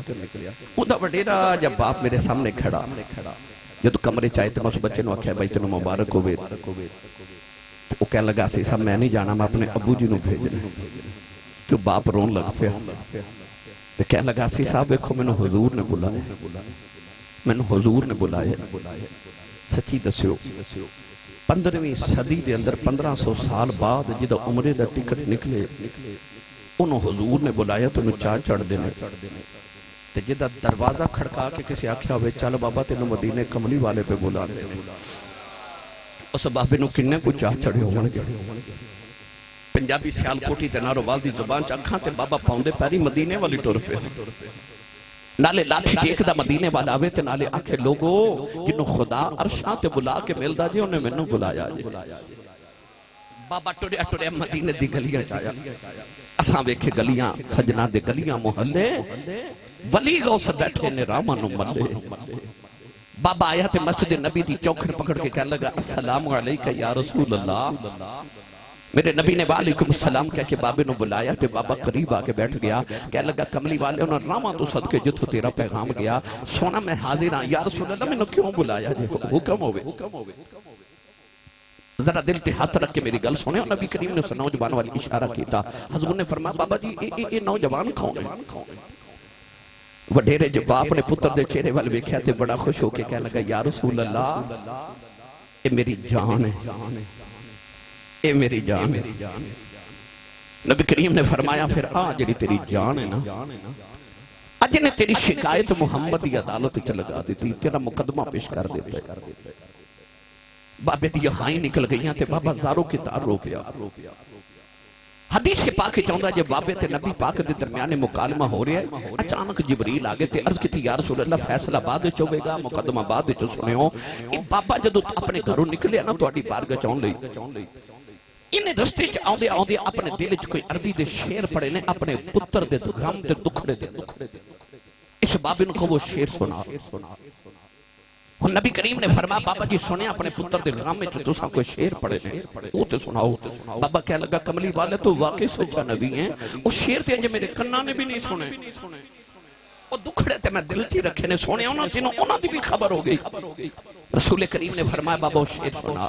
Speaker 1: او دا وڈیرا جب باپ میرے سامنے کھڑا جدو کمرے چاہے تے میں اس بچے نو آکھیا بھائی تینوں مبارک ہوئے وہ کہنے لگا سی صاحب میں نہیں جانا میں اپنے ابو جی نو بھیجنا تو باپ رون لگ پیا تو کہنے لگا سی صاحب دیکھو میں نے حضور نے بلایا میں نے حضور نے بلایا سچی دسیو 15ویں صدی دے اندر 1500 سال بعد جدہ عمرے دا ٹکٹ نکلے انہوں حضور نے بلایا تو انہوں چاہ چڑھ دینے تے جدہ دروازہ کھڑکا کے کسی آکھیا ہوئے چل بابا تینوں مدینے کملی والے پہ بلا دینے اس بابے نو کنے کو چاہ چڑھے ہونے گئے پنجابی سیال کوٹی تے نارو والدی زبان چاکھاں تے بابا پاؤندے پیری مدینے والی ٹور پہ نالے لاٹھی ٹیک دا مدینے والا آوے تے نالے آکھے لوگو جنہوں خدا عرشاں تے بلا کے مل دا جی انہیں میں نو بلایا جی بابا ٹوڑے مدینے دی گلیاں چایا اساں ویکھے گلیاں سجنہ دے گلیاں محلے ولی گو سے بیٹھے نے رامانو ملے بابا آیا تے مسجد نبی دی چوکھر پکڑ کے کہنے لگا السلام علیکہ یا رسول اللہ میرے نبی نے وعلیکم السلام کہہ کے بابے نو بلایا تے بابا قریب آکے بیٹھ گیا کہنے لگا کملی والے انہوں راما تو صدقے جتو تیرا پیغام گیا سونا میں حاضر ہاں یا رسول اللہ میں نے کیوں بلایا جی حکم ہوئے ذرا دل تے ہاتھ رکھ کے میری گل سنے اور نبی کریم نے اس نوجوان والی اشارہ کیتا حضور نے فرمایا بابا جی یہ نوجوان کون ہے وڈیرے جو باپ نے پتر دے چہرے والے ویکھیا تے بڑا خوش ہو کے کہنے لگا یا رسول اللہ اے میری جان ہے اے میری جان ہے نبی کریم نے فرمایا پھر جڑی تیری جان ہے نا اج نے تیری شکایت محمد کی عدالت چ لگا دیتی تیرا مقدمہ پیش کر دیتا ہے بابے دی ہائیں نکل گئیاں تے بابا زاروں کی تار رو گیا حدیث کے پاک چاہتا ہے جب بابے تے نبی پاک دے درمیان مکالمہ ہو رہا ہے اچانک جبریل آگے تے عرض کی یا رسول اللہ فیصلہ بعد چوبے گا مقدمہ بعد چو سنے ہو بابا جدو اپنے گھروں نکلے نا تو اڈی بارگاہ چون لئی انہیں رستے چ آؤں دے اپنے دل چ کوئی عربی دے شیر پڑے نے اپنے پتر دے غم دے دکھڑے دے اس بابے نو کو وہ شیر سنا نبی کریم نے فرمایا بابا جی سنے اپنے پتر دے غم میں تو ساں کوئی شیر پڑے نے وہ تے سناؤ بابا کہہ لگا کملی والے تو واقعی سچا نبی ہیں وہ شیر تے مجھے میرے کنہ نے بھی نہیں سنے وہ دکھڑے تے میں دل چی رکھے نے سونے انہوں دی بھی خبر ہو گئی رسول کریم نے فرمایا بابا وہ شیر سنا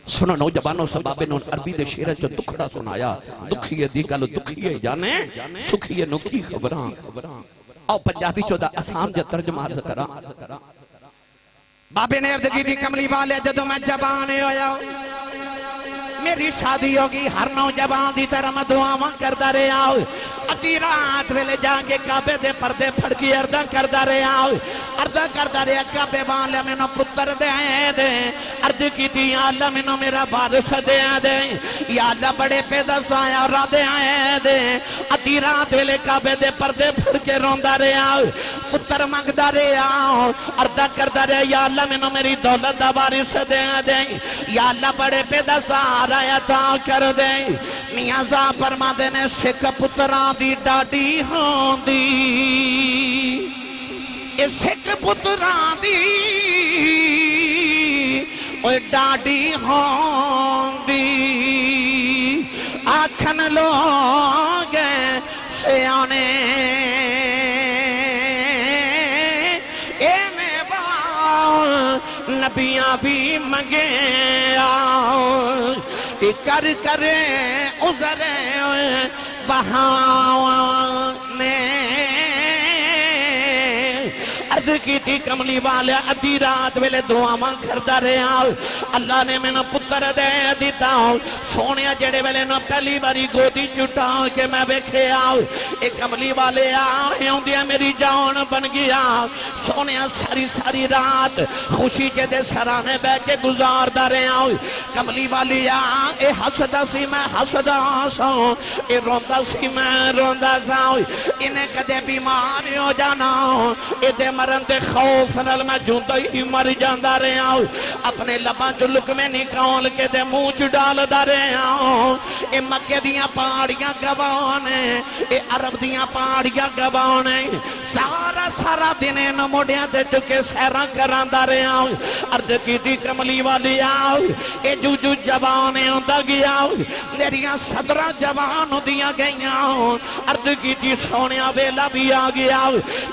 Speaker 1: سنو نوجوانوں سبابے نے عربی دے شیرہ جو دکھڑا سنایا دکھیے دی گل دکھیے جانے سکھیے نکھی خبراں او پنجابی چودہ آسان جا ترجمہ عرض کرا بابے نے عرض کی دی کملی والے جدو میں جبانے ہویا میری شادی ہوگی ہر نوجوان دی طرح میں دعاواں کردا رہا ہوں ادھی رات ویلے جا کے کعبے دے پردے پھڑ کے عرضاں کردا رہا ہوں عرضاں کردا رہا کعبے والے مینوں پتر دے عرض کیتی یا اللہ مینوں میرا وارث دے یا اللہ بڑے پیدا سایا را دے ادھی رات ویلے کعبے دے پردے پھڑ کے روندا رہا ہوں پتر منگدا رہا ہوں عرضاں کردا رہا یا اللہ مینوں میری دولت دا وارث دے یا اللہ بڑے پیدا سایا عطا کر دے میاں صاحب فرما دے نے سکھ پتراں دی ڈاڈی ہوندی اے سکھ پتراں دی اوے ڈاڈی ہوندی آکھن لوگ سیانے اے میں باؤ نبیاں بھی منگے آؤ کر کرے عذرے بہانے عرض کی تھی کملی والے ادھی رات ویلے دعاواں کردا رہا اللہ نے میں پتر دے دیتا سونے جڑے ویلے نہ پہلی باری گودی چٹا کے میں ویکھے اے کملی والے آئے ہوندیا میری جان بن گیا سونے ساری رات خوشی کے دے سرانے بے کے گزاردا رہا کملی والی اے حسدا سی میں حسدا سا اے روندا سی میں روندا سا انہیں کدے بیمار ہو جانا اے دے مرن دے خوف نال میں جوندہ ہی مر جاندہ رہا ہوں اپنے لباں چلک میں نکال کے دے موچ ڈال دا رہا ہوں اے مکہ دیاں پہاڑیاں گوانے اے عرب دیاں پہاڑیاں گوانے سارا سارا دن ان موڑیاں تے چکے سیراں کراندا رہا عرض کیتی کملی والی آؤ اے جو جو جوان ہوندا گیا میریاں صدراں جوان ہوندیاں گئیاں عرض کیتی سونیا ویلا بھی آ گیا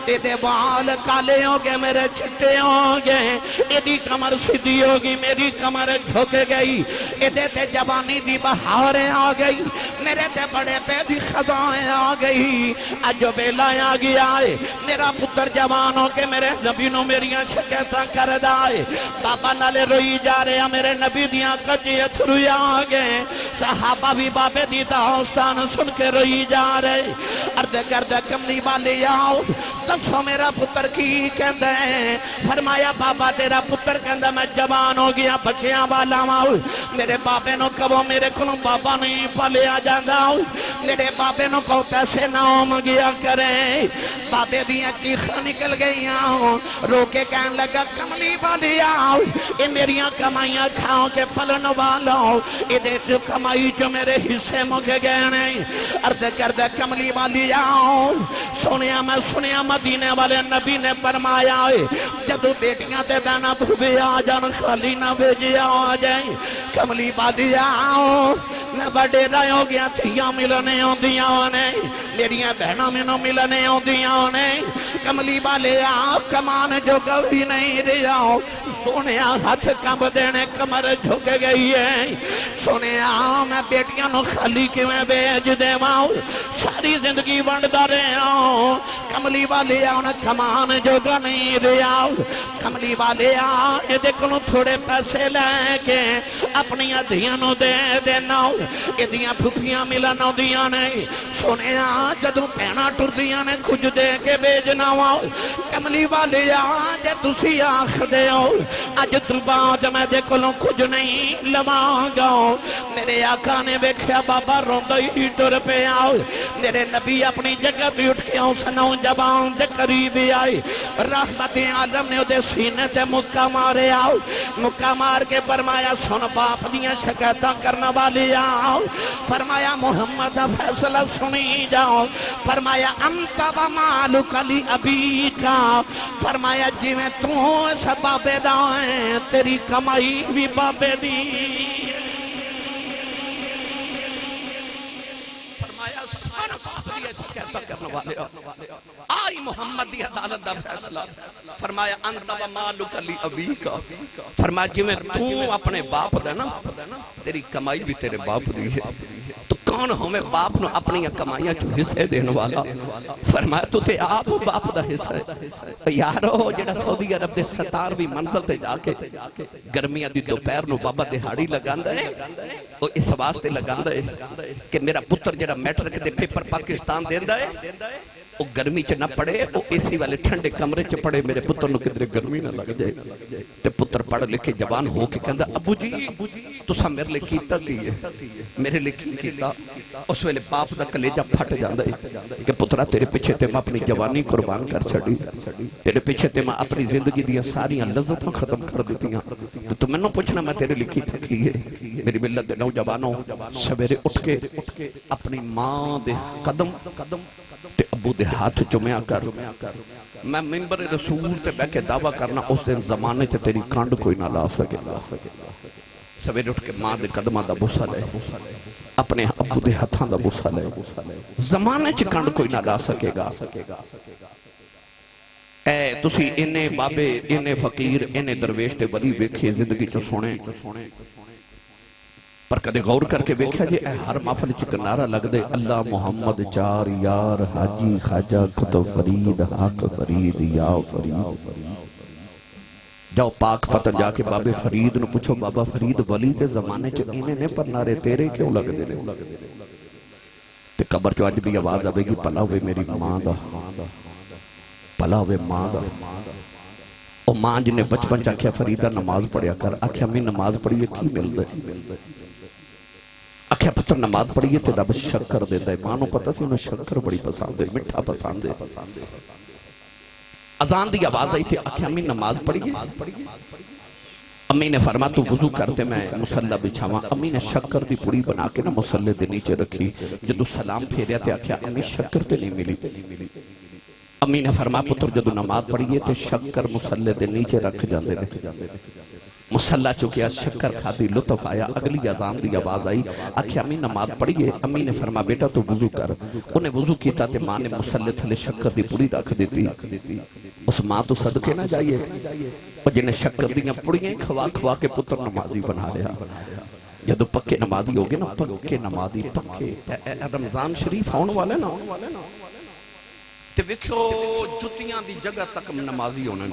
Speaker 1: تے دے بال کالے ہو گئے میرے چٹے ہو گئے ایدی کمر سیدھی ہوگی میری کمر جھک گئی ایدے تے جوانی دی بہاریں آ گئی میرے تے بڑے پہ دی خدائیں آ گئی اج ویلا آ گیا ہے میرا پتر جوان ہو کے میرے نبی نو میریاں شکایتاں کر دائے بابا نالے روئی جا رہے ہیں میرے نبی دیاں کجی اتھروی آ گئے صحابہ بھی بابے دی داستان سن کے روئی جا رہے عرض کردہ کملی والے آؤ دسو میرا پتر کی کہندہ ہے فرمایا بابا تیرا پتر کہندہ میں جوان ہو گیا بچیاں والا ماؤ میرے بابے نو کبھو میرے کھلوں بابا نہیں پلے آ جاندہ میرے بابے نو کو پیسے نام گیا کریں بابے دیاں چیخہ نکل گئیاں رو کے کہن لگا کملی والی آؤ اے میریاں کمائیاں کھاؤں کے پلن والاؤ اے دے جو کمائی جو میرے حصے مکے گئے نہیں عرض کردہ کملی والی آؤ سنیا مدینے والے نبی نے فرمایا ہے جدو بیٹیاں تے بہنا بھوبے آ جان خالی نہ بھیجیا آ جائیں کملی والی آؤ میں بڑے رائے ہو گیا تھیاں ملنے ہوں دیاں نہیں میریاں بہنوں میں نو ملنے ہوں دیاں نہیں کملی والے آؤ کمان جو گوی نہیں رہا سونے ہاتھ کم دینے کمر جھک گئی ہے سونے میں بیٹیاں نو خالی کی میں بیج دے ماؤ ساری زندگی بندہ رہے ہوں کملی والے آؤ کمان جو گا نہیں رہا کملی والے آؤ یہ دیکھنو تھوڑے پیسے لے کے اپنی ادھیاں نو دے دینا یہ دیاں پھوپیاں ملنو دیاں نہیں سونے جدو پہنا ٹر دیاں نے کچھ دے کے بیجنا ہوا کملی والے جے تسی آخ دے ہو اج تو بعد میں دے کلوں کچھ نہیں لمانگا میرے آقا نے بیکھیا بابا روندہ ہی ٹر پہ آؤ میرے نبی اپنی جگہ بھی اٹھ کے سنو جبان دے قریب آئی رحمت عالم نے دے سینے تے مکہ مارے آؤ مکہ مار کے فرمایا سن باپ دیاں شکایتاں کرنا والی آؤ فرمایا محمد فیصلہ سنی جاؤ فرمایا انت و مالک علی ابی کا فرمایا جی میں تو ایسا بابے دائیں تیری کمائی بھی بابے دی فرمایا سن باپ دیاں شکایتاں کرنا والے آئی محمد دی عدالت دا فیصلہ فرمایا انت و مالک علی ابی کا فرمایا جی میں تو اپنے باپ دینا تیری کمائی بھی تیرے باپ دی ہے تو کون ہمیں باپ نو اپنی کمائیاں جو حصے دینے والا فرمایا تو تے آپ باپ دا حصہ ہے یارو جڑا سعودی عرب دے 17ویں منزل تے جا کے گرمیاں دی دوپہر نو بابا دہاڑی لگاندا ہے او اس واسطے لگاندا ہے کہ میرا پتر جڑا میٹرک دے پیپر پاکستان دیندا ہے وہ گرمی چ نہ پڑے وہ اسی والے ٹھنڈے کمرے چ پڑے میرے پتر نو کدھر گرمی نہ لگ جائے تے پتر پڑھ لکھے جوان ہو کے کہندا ابو جی تساں میرے لئے کیتا کی ہے میرے لئے کیتا اس ویلے باپ دا کلیجہ پھٹ جاندا ہے کہ پترا تیرے پیچھے تے میں اپنی جوانی قربان کر چھڑی تیرے پیچھے تے میں اپنی زندگی دیاں ساریاں لذتاں ختم کر دیتیاں تو میں نو پوچھنا میں تیرے لئے کیتا کی ہے میری ملت دے نوجوانوں سویرے اٹھ کے اپنی ماں دے قدم تے ابو دے ہاتھ چمیا کر میں ممبر رسول تے بیٹھ کے دعویٰ کرنا اس دن زمانے تے تیری کانڈ کوئی نہ لا سکے سویرے اٹھ کے ماں دے قدمہ دا بوسہ لے اپنے ابو دے ہاتھاں دا بوسہ لے زمانے چ کانڈ کوئی نہ لا سکے گا اے تسی انہیں بابے انہیں فقیر انہیں درویش تے ولی ویکھے زندگی چو سونے پر کدے غور کر کے بیکھا جی اے ہر محفل چک نعرہ لگ دے اللہ محمد چار یار حاجی خواجہ کتب فرید حق فرید یا فرید جاؤ پاک پتن جا کے بابے فرید نو پوچھو بابا فرید ولی تے زمانے چ انہیں نے پر نعرے تیرے کیوں لگ دے تے قبر چو آج بھی آواز آوے گی پلا ہوئے میری ماں دا پلا ہوئے ماں دا او ماں جنہیں بچپن چاکیا فریدہ نماز پڑھیا کر آکھیا میں نماز پڑھیے کی مل دے آکھیا پتر نماز پڑھیے تے رب شکر دے دے مانو پتہ سی انہوں شکر بڑی پسند ہے مٹھا پسند ہے اذان دی آواز آئی تے آکھیا میں نماز پڑھیے امی نے فرما تو وضو کرتے میں مسلح بچھاواں امی نے شکر دی پوری بنا کے نا مسلح دے نیچے رکھی جدو سلام پھیریا تے آکھیا امی شکر تے نہیں ملی امی نے فرمایا پتر جدو نماز پڑھیے تو شکر مسلح دے نیچے رکھ جاندے نے مسلح چکیا شکر کھادی لطف آیا اگلی اذان دی آواز آئی آکھے امی نماز پڑھیے امی نے فرمایا بیٹا تو وضو کر انہیں وضو کیتا تے ماں نے مسلح تھلے شکر دی پوری رکھ دیتی اس ماں تو صدقے نہ جائیے اور جنہیں شکر دیاں پڑیاں کھوا کھوا کے پتر نمازی بنا لیا جدو پکے نمازی ہوگے نا پکے نمازی پکے رمضان شریف آن والے نا تے ویکھو جتیاں دی جگہ تک نمازی ہونے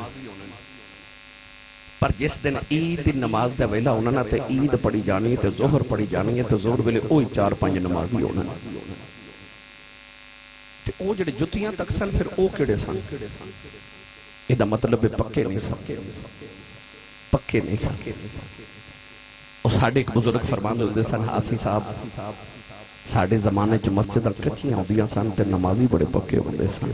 Speaker 1: پر جس دن عید دی نماز دے ویلا ہونا نا تے عید پڑھی جانی تے ظہر پڑھی جانی ہے تے ظہر ویلے اوہی 4-5 نمازی ہونا تے او جڑے جتیاں تک سن پھر او کیڑے سن ایدہ مطلب پکے نہیں سن پکے نہیں سن اور ساڑھے ایک بزرگ فرمان دے سن حاسی صاحب ساڑھے زمانے جو مسجدہ کچیاں ہو گیا سن تے نمازی بڑے پکے ہو گئے سن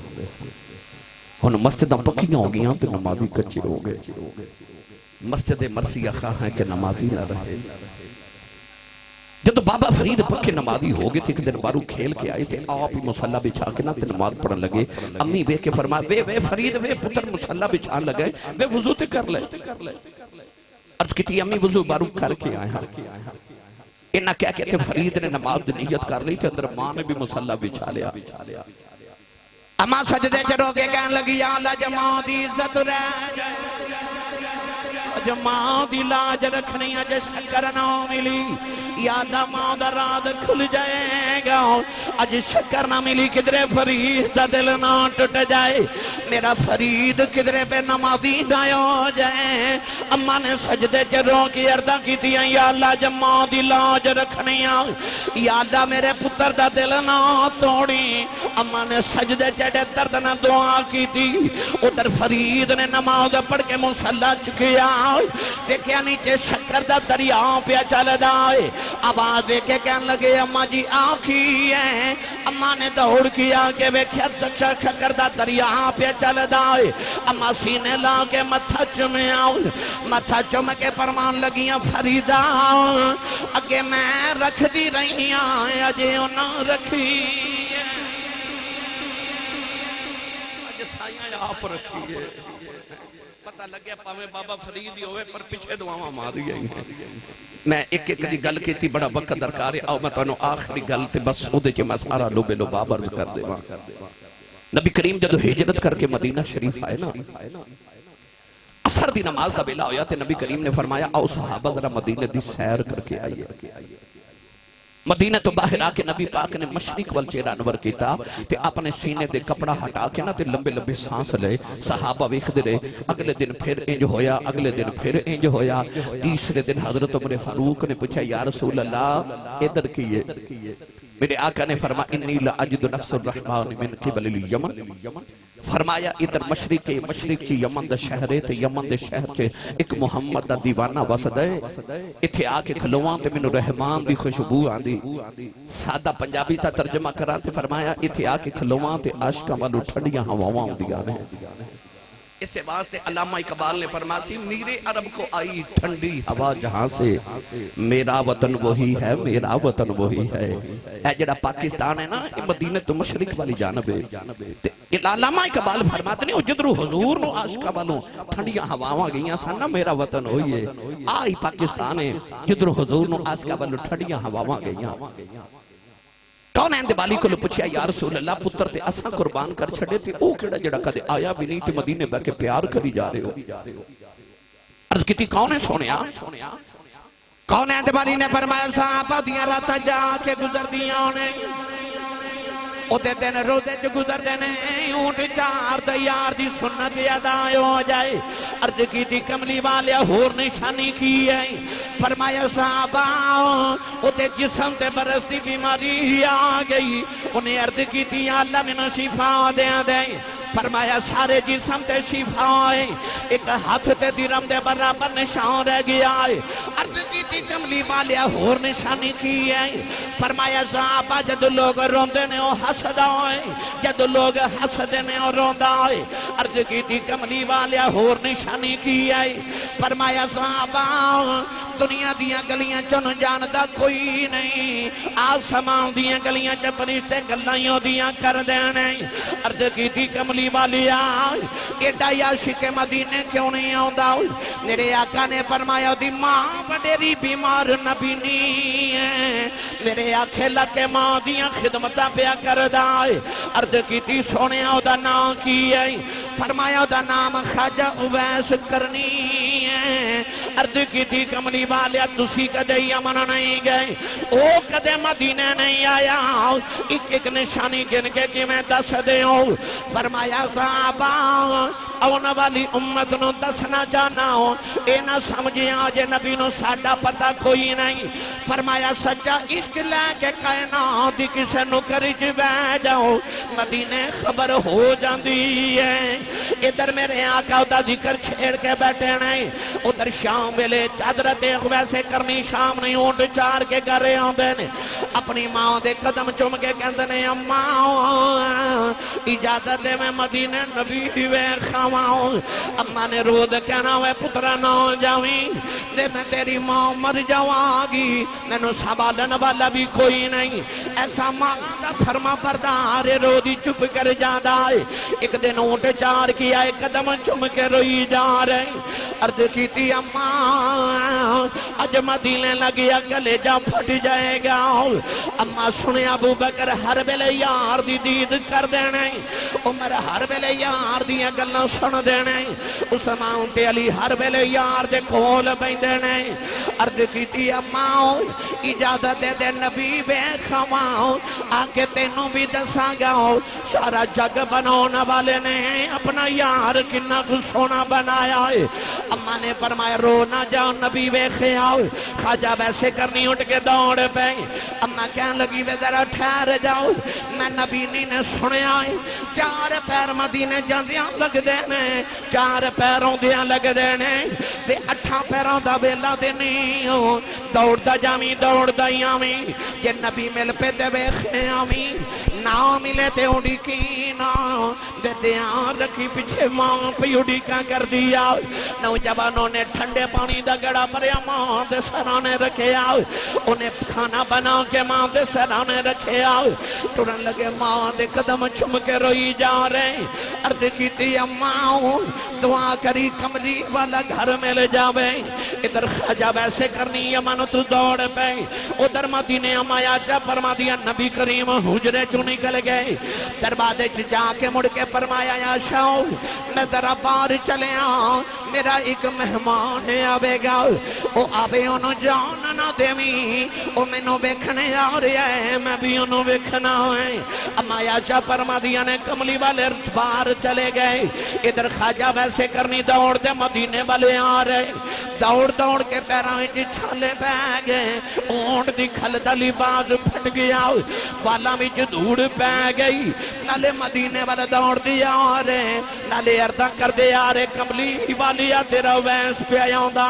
Speaker 1: ہن مسجدہ پکیاں ہو گیا تے نمازی کچے ہو گئے مسجد مرثیہ خواہ ہیں کہ نمازی نہ رہے جب تو بابا فرید پکے نمازی ہو گئے تھے ایک دن بارو کھیل کے آئے تھے آپ ہی مسلح بچھا کے نہ تے نماز پڑھن لگے امی بے کے فرمایا وے فرید وے پتر مسلح بچھان لگے وے وضو تے کر لے عرض کی تھی امی وضو بارو کر کے آئے ہیں انہا کیا کہتے فرید نے نماز نیت کر لی تھے اندر ماں نے بھی مسلح بچھا لیا اما سجدے چرو کے کہن لگی یا اللہ جماع دی عزت رہ جماع دی لاج رکھنی اجے شکر نہ ملی یا دماغ دا راد کھل جائے گا اج شکر نہ ملی کدرے فرید دا دل نہ ٹوٹ جائے میرا فرید کدرے پہ نمازی نہ ہو جائے اماں نے سجدے چروں کی عرضہ کی تھی یا اللہ جماع دی لاج رکھنی یا اللہ میرے پتر دا دل نہ توڑی اماں نے سجدے چڑے درد نہ دعا کی تھی ادھر فرید نے نماز پڑھ کے مسلح چکیا دیکھیا نیچے شکر دا دریا پہ چل دائے آواز دے کے کہن لگے اماں جی آنکھی ہے اماں نے دوڑ کیا کہ ویکھیا شکر دا دریا پہ چل دائے اماں سینے لا کے متھا چمے آؤ متھا چم کے فرمان لگیاں فریدہ اگے میں رکھ دی رہی آئے اجے انہاں رکھی اج سائیاں آپ رکھی ہے پتہ لگیا پاویں بابا فریدی ہوئے پر پیچھے دعاواں ماری ہیں میں ایک دی گل کیتی بڑا وقت درکار ہے آؤ میں تانوں آخری گل تے بس او دے چ میں سارا لوبے لباب عرض کر دیواں نبی کریم جدو ہجرت کر کے مدینہ شریف آئے نا عصر دی نماز دا ویلا ہویا تے نبی کریم نے فرمایا آؤ صحابہ ذرا مدینہ دی سیر کر کے آئیے مدینہ تو باہر آکے نبی پاک نے مشرق والچیرہ انور کیتا تے اپنے سینے دے کپڑا ہٹا کے نا تے لمبے لمبے سانس لے صحابہ ویکھ دے رہے اگلے دن پھر انج ہویا اگلے دن پھر انج ہویا تیسرے دن حضرت عمر فاروق نے پوچھا یا رسول اللہ ادھر کیے میرے آقا نے فرمایا انی لأجد نفس الرحمن من قبل الیمن فرمایا ادھر مشرق چی یمن دا شہر ہے تے یمن دے شہر چے ایک محمد دا دیوانہ وسد ہے اتھے آکے کھلوان تے منو رحمان دی خوشبو آندی سادہ پنجابی تا ترجمہ کران تے فرمایا اتھے آکے کھلوان تے عاشقاں والو ٹھنڈیاں ہواواں دیانے اسے واسطے علامہ اقبال نے فرمایا سی میرے عرب کو آئی ٹھنڈی ہوا جہاں سے میرا وطن وہی ہے میرا وطن وہی ہے اے جڑا پاکستان ہے نا یہ مدینہ تو مشرق والی جانب ہے علامہ اقبال فرماتے ہیں جدرو حضور نو عاشقاں والوں ٹھنڈیاں ہواواں گئیاں سن نا میرا وطن ہوئی ہے آئی پاکستان ہے جدرو حضور نو عاشقاں والوں ٹھنڈیاں ہواواں گئیاں کون ہے اندبالی کو لو پوچھیا یا رسول اللہ پتر تے اساں قربان کر چھڑے تھے او کیڑا جڑا کدے آیا بھی نہیں تے مدینے بہ کے پیار کری جا رہے ہو عرض کیتی کون ہے سونیا کون ہے اندبالی نے فرمایا صحابہ دیاں راتاں جا کے گزر دیاں نے او دے دن روزے جو گزر دینے اونٹ چار دیار دی سنت ادا ہو جائے عرض کی تھی کملی والے ہور نشانی کی ہے فرمایا صحابہ او دے جسم تے برستی بیماری آ گئی انہیں عرض کی تھی اللہ میں شفا دے دے فرمایا سارے جسم تے شفا ہے ایک ہاتھ تے درم دے برابر نشان رہ گیا ہے عرض کی تھی کملی والے ہور نشانی کی ہے فرمایا صحابہ جد لوگ روندے نے او حسد آئے جد لوگ حسد نے او روندہ آئے عرض کی تھی کملی والے ہور نشانی کی ہے فرمایا صحابہ دنیا دیاں گلیاں چن جاندا کوئی نہیں آسمان دیاں گلیاں چ فرشتے گلاں دیاں کر دینے عرض کیتی کملی والیا ایڈا عاشق مدینے کیوں نہیں آوندا میرے آقا نے فرمایا دی ماں وڈیری بیمار نبی نہیں ہے میرے آنکھیں لکے ماں دیاں خدمتاں پیا کردا عرض کیتی سونیا او دا نام کی ہے فرمایا دا نام خواجہ اویس کرنی ہے عرض کیتی کملی والیا تسی کدے یمن نہیں گئے او کدے مدینے نہیں آیا ایک ایک نشانی گن کے کہ میں دس دے ہوں فرمایا صحابہ آنے والی امت نو دسنا چاہنا ہوں اے نہ سمجھے آج نبی نو ساڈا پتہ کوئی نہیں فرمایا سچا عشق لے کے کائنات دی کسے نو کرج بہ جاؤ مدینے خبر ہو جاندی ہے ادھر میرے آقا دا ذکر چھیڑ کے بیٹھے نہیں ادھر شام ویلے چادر تے ویسے کرنی شام نہیں اونٹ چار کے گھرے آندے نے اپنی ماں دے قدم چوم کے کہندے نے اماں اجازت دے میں مدینے نبی ویکھاواں اماں نے رو دے کہنا وے پترا نہ جاویں دے میں تیری ماں مر جاواں گی مینوں سنبھالن والا بھی کوئی نہیں ایسا ماں دا فرما بردار رو دی چپ کر جاندا ہے ایک دن اونٹ چار کیا ہے قدم چوم کے روئی جا رہے عرض کیتی اماں اج مدینے لگیا گلے جا پھٹ جائے گا اماں سنے ابو بکر ہر ویلے یار دی دید کر دینے عمر ہر ویلے یار دیاں گلاں سن دینے عثمان تے علی ہر ویلے یار دے کول بیندے عرض کیتی اماں اجازت دے دے نبی ویکھاواں آکے تینوں بھی دساں گا سارا جگ بنانے والے نے اپنا یار کنا کو سونا بنایا ہے اماں نے فرمایا رو نہ جاؤ نبی ویکھے آؤ خواجہ ویسے کرنی اٹھ کے دوڑ پے اماں کہنے لگی وے ذرا ٹھہر جاؤ میں نبی نے سنیا ہے چار پیر مدینے جاندیاں لگ دینے چار پیروں دیاں لگ دینے تے اٹھاں پیروں دا بیلا دینی دوڑ دا جامی دوڑ دا یامی کہ نبی مل پہ دے ویکھے آمی نہ ملے تے اڑی کی نا دے دیاں رکھی پیچھے ماں پہ اڑی کا کر دیا نوجوانوں نے ٹھنڈے پانی دا گڑا پریا ماں دے سرانے رکھے آؤ انہیں کھانا بنا کے ماں دے سرانے رکھے آؤ ٹورن لگے ماں دے قدم چھم کے روئی جا رہے عرض کیتی اماں دعا کری کملی والا گھر میں لے جاوے ادھر خواجہ ویسے کرنی یمن تو دوڑ پے ادھر مدینے امایا چا فرما دیا نبی کریم حجرے چو نکل گئے دروازے چ جا کے مڑ کے فرمایا یا شاو میں ذرا باہر چلے آؤں میرا ایک مہمان آوے گا او آوے انہوں جان نہ دیویں او میں نو بیکھنے آ رہا ہے میں بھی انہوں بیکھنا ہے امایا چا فرما دیا نے کملی والے باہر چلے گئے ادھر خواجہ ویسے کرنی دوڑ دے مدینے والے آ رہے دوڑ دوڑ کے پیروں وچ چھالے پہ گئے اونٹ دی کھل دا لباس پھٹ گیا بالاں وچ دھوڑ پہ گئی نالے مدینے والے دوڑ دی آ رہے نالے عرضاں کر دے آ رہے کملی والیا تیرا ویس پہ آوندا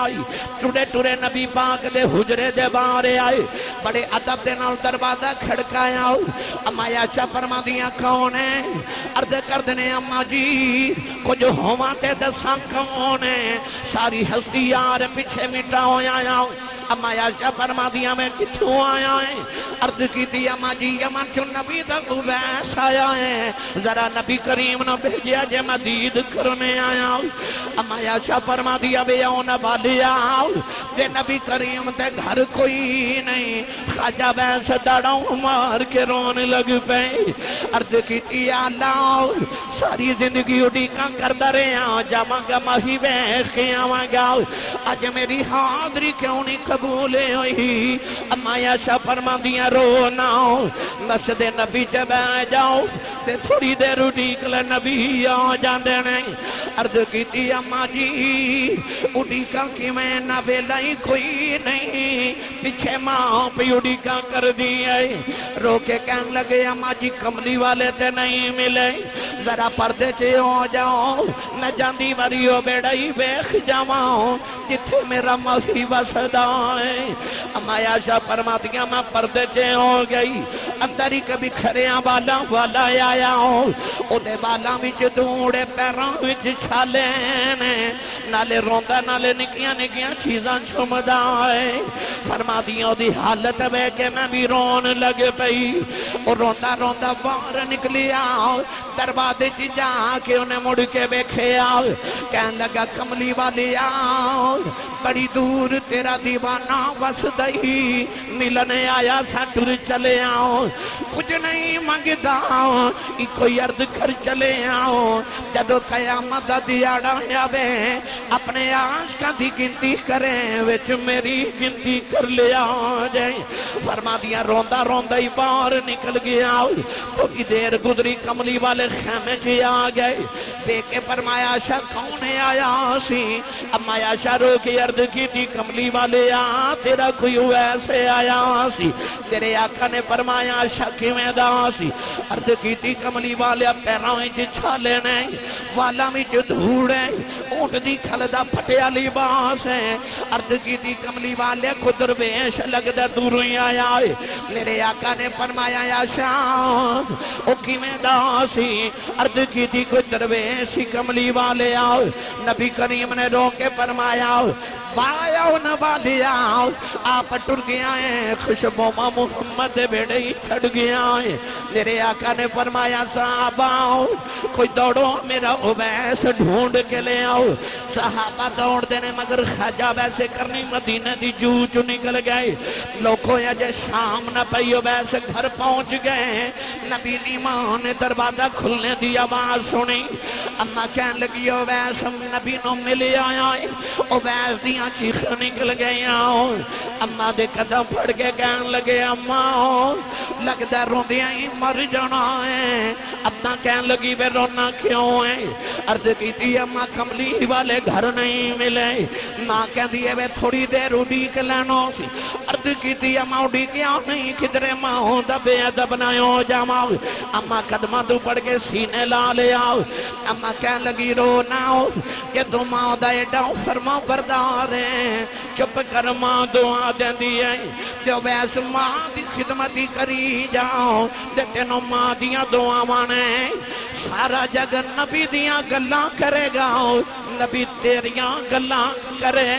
Speaker 1: ٹوڑے ٹورے نبی پاک دے حجرے دے باہر آئے بڑے ادب دے نال دروازہ کھڑکایا امایا چا فرما دیا کون ہے عرض کر دینے اماں جی کچھ ہوا تے دساں کون ہے ساری ہستی یار پیچھے مٹا ہویا امایا چا فرما دیا میں کتھوں آیا ہے عرض کی دیا اماں جی یمن چو نبی دا اویس آیا ہے ذرا نبی کریم نہ بھیجیا جے مدید کرنے آیا امایا چا فرما دیا بے آؤں والی آؤ بے نبی کریم تے گھر کوئی نہیں خواجہ ویس دڑاؤں مار کے رونے لگ پے عرض کی دیا لاؤ ساری زندگی اڑی کا کر درے جاواں گا مہی ویس کے آواں گا آج میری حاضری کیوں نہیں قبول ہوئی امایا شاہ فرما دیا رو ناؤ مسجد نبی جب آ جاؤ تے تھوڑی دیر اڑیک لے نبی آ جاندے نہیں عرض کیتی اماں جی اڑیکا کی میں نہ ویلائی کوئی نہیں پیچھے ماں پہ اڑیکا کر دیئے رو کے کہن لگے اماں جی کملی والے تے نہیں ملے ذرا پردے چے ہو جاؤ میں جاندی وریو بیڑائی بیخ جاؤں جتھے کے میرا ماہی وسدا ہے اما عائشہ فرماتیاں میں پردے چے ہو گئی اندر ہی کبھی کھریاں والا آیا ہوں او دے بالاں وچ دوڑے پیراں وچ چھالے نے نالے روندا نالے نکیاں نکیاں چیزاں چھمدا ہے فرماتیاں دی حالت وے کہ میں بھی رون لگ پئی اور روندا روندا باہر نکلیا دروازے چ جا کے انہیں مڑ کے بیکھیا کہن لگا کملی والی آؤ بڑی دور تیرا دیوانہ وسدئی ملنے آیا سٹر چلے آؤ کچھ نہیں منگدا کوئی عرض کر چلے آؤ جدو قیامت دا دیاڑا آوے اپنے عاشقاں دی گنتی کریں وچ میری گنتی کر لیا جائے فرما دیا روندا روندا ہی باہر نکل گیا تھوڑی دیر گزری کملی والے خیمے چ آ گئے دیکھ کے فرمایا عائشہ کون ہے آیا سی اما عائشہ رو کے عرض کی تھی کملی والے تیرا کوئی ویسے آیا سی تیرے آقا نے فرمایا عائشہ کیویں دا سی عرض کی تھی کملی والے پیراں وچ چھالے نے والاں وچ دھوڑ ہے اونٹ دی کھل دا پھٹیا لباس ہے عرض کی تھی کملی والے کو درویش لگدا دوروں ہی آیا ہے میرے آقا نے فرمایا عائشہ او کیویں دا سی عرض کی تھی کوئی درویش کملی والے آؤ نبی کریم نے رو کے فرمایا بایا نوالی آؤ آپ ٹر گیا ہے خوشبو محمد بیڑے ہی چھڑ گیا ہے میرے آقا نے فرمایا صحابہ آؤ کوئی دوڑو میرا عبیس ڈھونڈ کے لے آؤ صحابہ دوڑ دینے مگر خواجہ ویسے کرنی مدینہ دی جو نکل گئے لوگوں یا جے شام نہ پئی عبیس گھر پہنچ گئے نبی نیمان نے دروازہ کھلنے دی آواز سنی اما کہن لگی عبیس ہم نبی نو ملے آیا ہے عبیس دیاں چیخ نکل گیا اما دے قدم پھڑ کے کہن لگے اما لگتا روندیاں ہی مر جانا ہے اپنا کہن لگی بے رونا کیوں ہے عرض کی تھی اما کملی والے گھر نہیں ملے ماں کہن دیئے بے تھوڑی دیر اڈیک لینو سی عرض کی تھی اما اڈیکیاں نہیں کدرے ماں ہوں دبے ادب نہ ہو جاؤ اما قدمہ تو پڑھ کے سینے لا لے آؤ اما کہن لگی رو نہ ہو کہ تو ماں دائے ڈاؤ فرما بردار چپ کر ماں دعا دیں دیئے جو بیس ماں دی خدمتی کری جاؤ دیتے نو ماں دیاں دعا مانے سارا جگ نبی دیاں گلاں کرے گا نبی تیریاں گلاں کرے